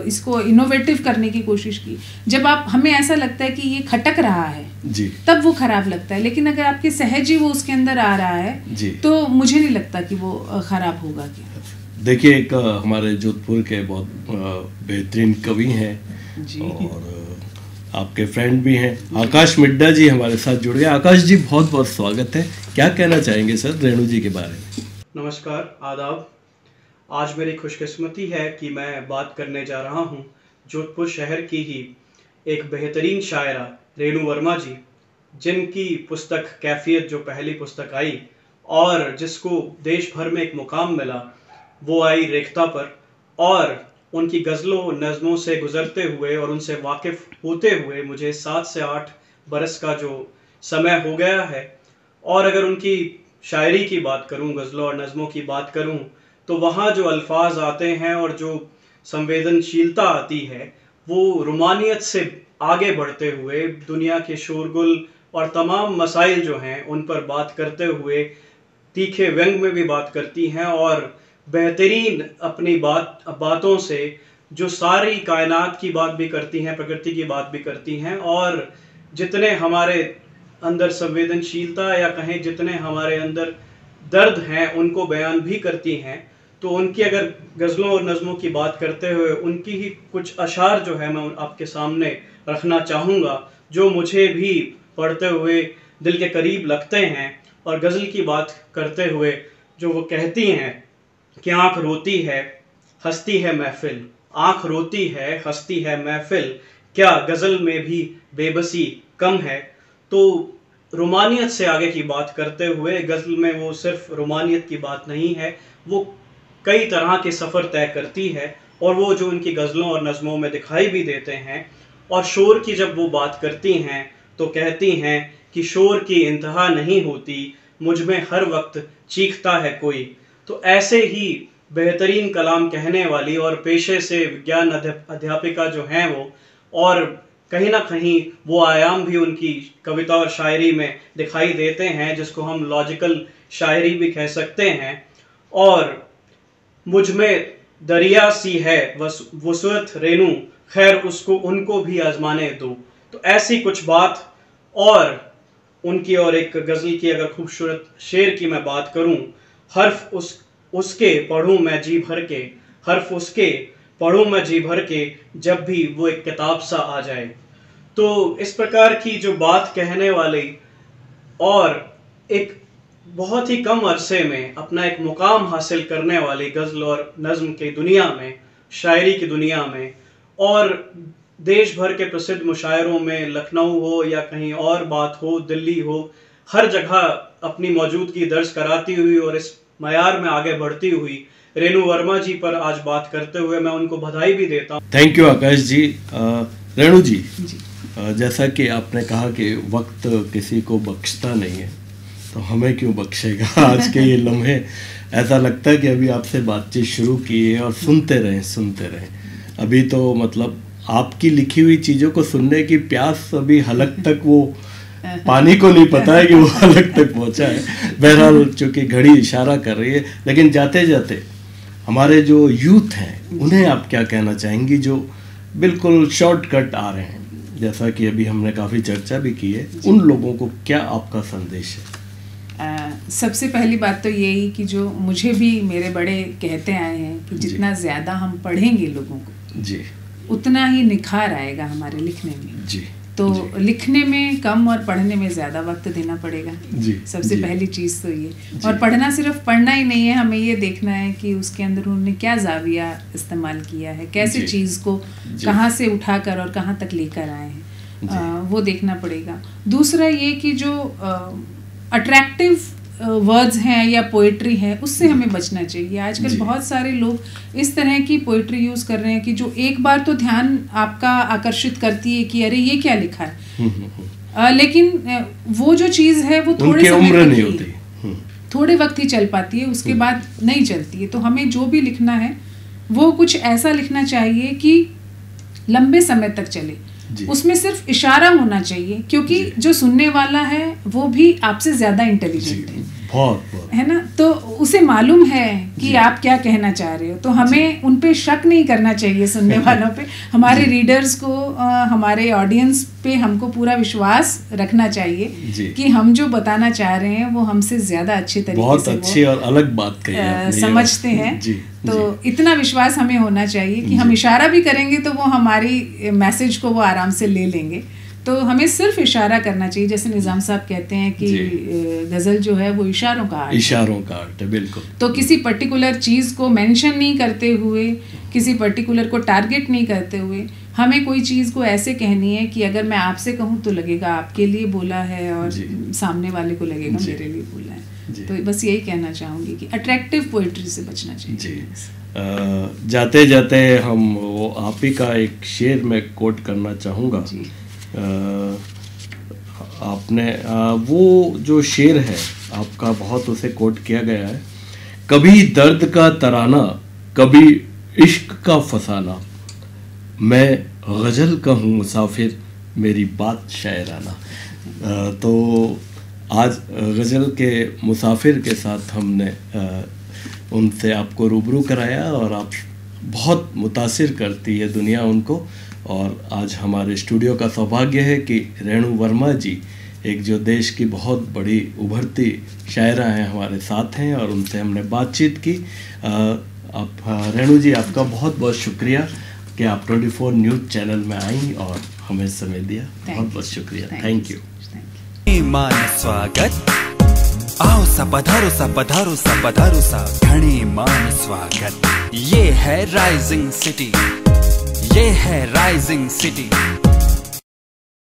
इसको इनोवेटिव करने की कोशिश की, जब आप, हमें ऐसा लगता है कि ये खटक रहा है जी, तब वो खराब लगता है। लेकिन अगर आपके सहज ही वो उसके अंदर आ रहा है तो मुझे नहीं लगता कि वो खराब होगा। क्या देखिए, एक हमारे जोधपुर के बहुत बेहतरीन कवि हैं और आपके फ्रेंड भी हैं, आकाश मिड्डा जी हमारे साथ जुड़ गए। आकाश जी, बहुत बहुत स्वागत है। क्या कहना चाहेंगे सर रेणु जी के बारे में? नमस्कार, आदाब। आज मेरी खुशकिस्मती है कि मैं बात करने जा रहा हूँ जोधपुर शहर की ही एक बेहतरीन शायरा रेणु वर्मा जी, जिनकी पुस्तक कैफियत, जो पहली पुस्तक आई और जिसको देश भर में एक मुकाम मिला, वो आई रेख्ता पर। और उनकी गज़लों नज़मों से गुज़रते हुए और उनसे वाकिफ़ होते हुए मुझे 7 से 8 बरस का जो समय हो गया है। और अगर उनकी शायरी की बात करूं, गज़लों और नज़मों की बात करूं, तो वहाँ जो अल्फाज आते हैं और जो संवेदनशीलता आती है, वो रुमानियत से आगे बढ़ते हुए दुनिया के शोरगुल और तमाम मसाइल जो हैं उन पर बात करते हुए तीखे व्यंग में भी बात करती हैं, और बेहतरीन अपनी बातों से जो सारी कायनात की बात भी करती हैं, प्रकृति की बात भी करती हैं, और जितने हमारे अंदर संवेदनशीलता या कहें जितने हमारे अंदर दर्द हैं उनको बयान भी करती हैं। तो उनकी अगर गज़लों और नज़मों की बात करते हुए उनकी ही कुछ अशार जो है मैं आपके सामने रखना चाहूँगा, जो मुझे भी पढ़ते हुए दिल के करीब लगते हैं। और गज़ल की बात करते हुए जो वो कहती हैं कि आँख रोती है हंसती है महफिल, आँख रोती है हंसती है महफिल, क्या गज़ल में भी बेबसी कम है। तो रोमानियत से आगे की बात करते हुए गज़ल में वो सिर्फ रोमानियत की बात नहीं है, वो कई तरह के सफ़र तय करती है, और वो जो उनकी गज़लों और नज़मों में दिखाई भी देते हैं। और शोर की जब वो बात करती हैं तो कहती हैं कि शोर की इंतहा नहीं होती, मुझ में हर वक्त चीखता है कोई। तो ऐसे ही बेहतरीन कलाम कहने वाली और पेशे से विज्ञान अध्यापिका जो हैं वो, और कहीं ना कहीं वो आयाम भी उनकी कविता और शायरी में दिखाई देते हैं जिसको हम लॉजिकल शायरी भी कह सकते हैं। और मुझ में दरिया सी है वसुअत रेनू, खैर उसको उनको भी आजमाने दो। तो ऐसी कुछ बात और उनकी, और एक गज़ल की अगर खूबसूरत शेर की मैं बात करूं, हर्फ उसके पढ़ूं मैं जी भर के, हर्फ उसके पढ़ूं मैं जी भर के, जब भी वो एक किताब सा आ जाए। तो इस प्रकार की जो बात कहने वाली और एक बहुत ही कम अरसे में अपना एक मुकाम हासिल करने वाली गज़ल और नज़्म की दुनिया में, शायरी की दुनिया में, और देश भर के प्रसिद्ध मुशायरों में, लखनऊ हो या कहीं और बात हो, दिल्ली हो, हर जगह अपनी मौजूदगी दर्ज कराती हुई और इस मयार में आगे बढ़ती हुई रेणु वर्मा जी पर आज बात करते हुए मैं उनको बधाई भी देता हूँ। थैंक यू आकाश जी। रेणु जी, जैसा कि आपने कहा कि वक्त किसी को बख्शता नहीं है, तो हमें क्यों बख्शेगा। आज के ये लम्हे ऐसा लगता है कि अभी आपसे बातचीत शुरू की है और सुनते रहें। अभी तो मतलब आपकी लिखी हुई चीज़ों को सुनने की प्यास अभी हलक तक, वो पानी को नहीं पता है कि वो हलक तक पहुंचा है। बहरहाल चूँकि घड़ी इशारा कर रही है, लेकिन जाते जाते हमारे जो यूथ हैं उन्हें आप क्या कहना चाहेंगी जो बिल्कुल शॉर्टकट आ रहे हैं, जैसा कि अभी हमने काफ़ी चर्चा भी की है, उन लोगों को क्या आपका संदेश है? सबसे पहली बात तो यही कि जो मुझे भी मेरे बड़े कहते आए हैं कि जितना ज़्यादा हम पढ़ेंगे लोगों को जी, उतना ही निखार आएगा हमारे लिखने में जी। तो जी। लिखने में कम और पढ़ने में ज़्यादा वक्त देना पड़ेगा जी। सबसे जी। पहली चीज़ तो ये, और पढ़ना सिर्फ पढ़ना ही नहीं है, हमें ये देखना है कि उसके अंदर उन्होंने क्या जाविया इस्तेमाल किया है, कैसे चीज़ को कहाँ से उठाकर और कहाँ तक लेकर आए हैं, वो देखना पड़ेगा। दूसरा ये कि जो अट्रैक्टिव वर्ड्स हैं या पोइट्री है उससे हमें बचना चाहिए। आजकल बहुत सारे लोग इस तरह की पोइट्री यूज़ कर रहे हैं कि जो एक बार तो ध्यान आपका आकर्षित करती है कि अरे ये क्या लिखा है, लेकिन वो जो चीज़ है वो थोड़े समय तक ही, थोड़े वक्त ही चल पाती है, उसके बाद नहीं चलती है। तो हमें जो भी लिखना है वो कुछ ऐसा लिखना चाहिए कि लंबे समय तक चले, उसमें सिर्फ इशारा होना चाहिए, क्योंकि जो सुनने वाला है वो भी आपसे ज्यादा इंटेलिजेंट है, बहुत है ना, तो उसे मालूम है कि आप क्या कहना चाह रहे हो। तो हमें उन पे शक नहीं करना चाहिए, सुनने वालों पे, हमारे रीडर्स को, हमारे ऑडियंस पे हमको पूरा विश्वास रखना चाहिए कि हम जो बताना चाह रहे हैं वो हमसे ज्यादा अच्छे तरीके बहुत से अच्छी और अलग बात कही समझते हैं। तो इतना विश्वास हमें होना चाहिए कि हम इशारा भी करेंगे तो वो हमारी मैसेज को वो आराम से ले लेंगे। तो हमें सिर्फ इशारा करना चाहिए, जैसे निज़ाम साहब कहते हैं कि गज़ल जो है वो इशारों का आर्ट है। बिल्कुल। तो किसी पर्टिकुलर चीज़ को मेंशन नहीं करते हुए, किसी पर्टिकुलर को टारगेट नहीं करते हुए, हमें कोई चीज़ को ऐसे कहनी है कि अगर मैं आपसे कहूँ तो लगेगा आपके लिए बोला है और सामने वाले को लगेगा मेरे लिए बोला है। तो बस यही कहना चाहूँगी कि अट्रैक्टिव पोइट्री से बचना चाहिए। जाते जाते हम वो आप ही का एक शेर में कोट करना चाहूँगा। आपने वो जो शेर है आपका, बहुत उसे कोट किया गया है, कभी दर्द का तराना, कभी इश्क का फसाना, मैं गज़ल का हूँ मुसाफिर, मेरी बात शायराना। तो आज गज़ल के मुसाफिर के साथ हमने उनसे आपको रूबरू कराया और आप बहुत मुतासिर करती है दुनिया उनको। और आज हमारे स्टूडियो का सौभाग्य है कि रेणु वर्मा जी, एक जो देश की बहुत बड़ी उभरती शायरा हैं, हमारे साथ हैं और उनसे हमने बातचीत की। आप रेणु जी, आपका बहुत बहुत शुक्रिया कि आप 24 न्यूज़ चैनल में आई और हमें समय दिया। बहुत बहुत शुक्रिया। Thank you. मान स्वागत, आओ सा पधारो सा पधारो सा पधारो सा, घणे मान स्वागत। ये है राइजिंग सिटी, ये है राइजिंग सिटी।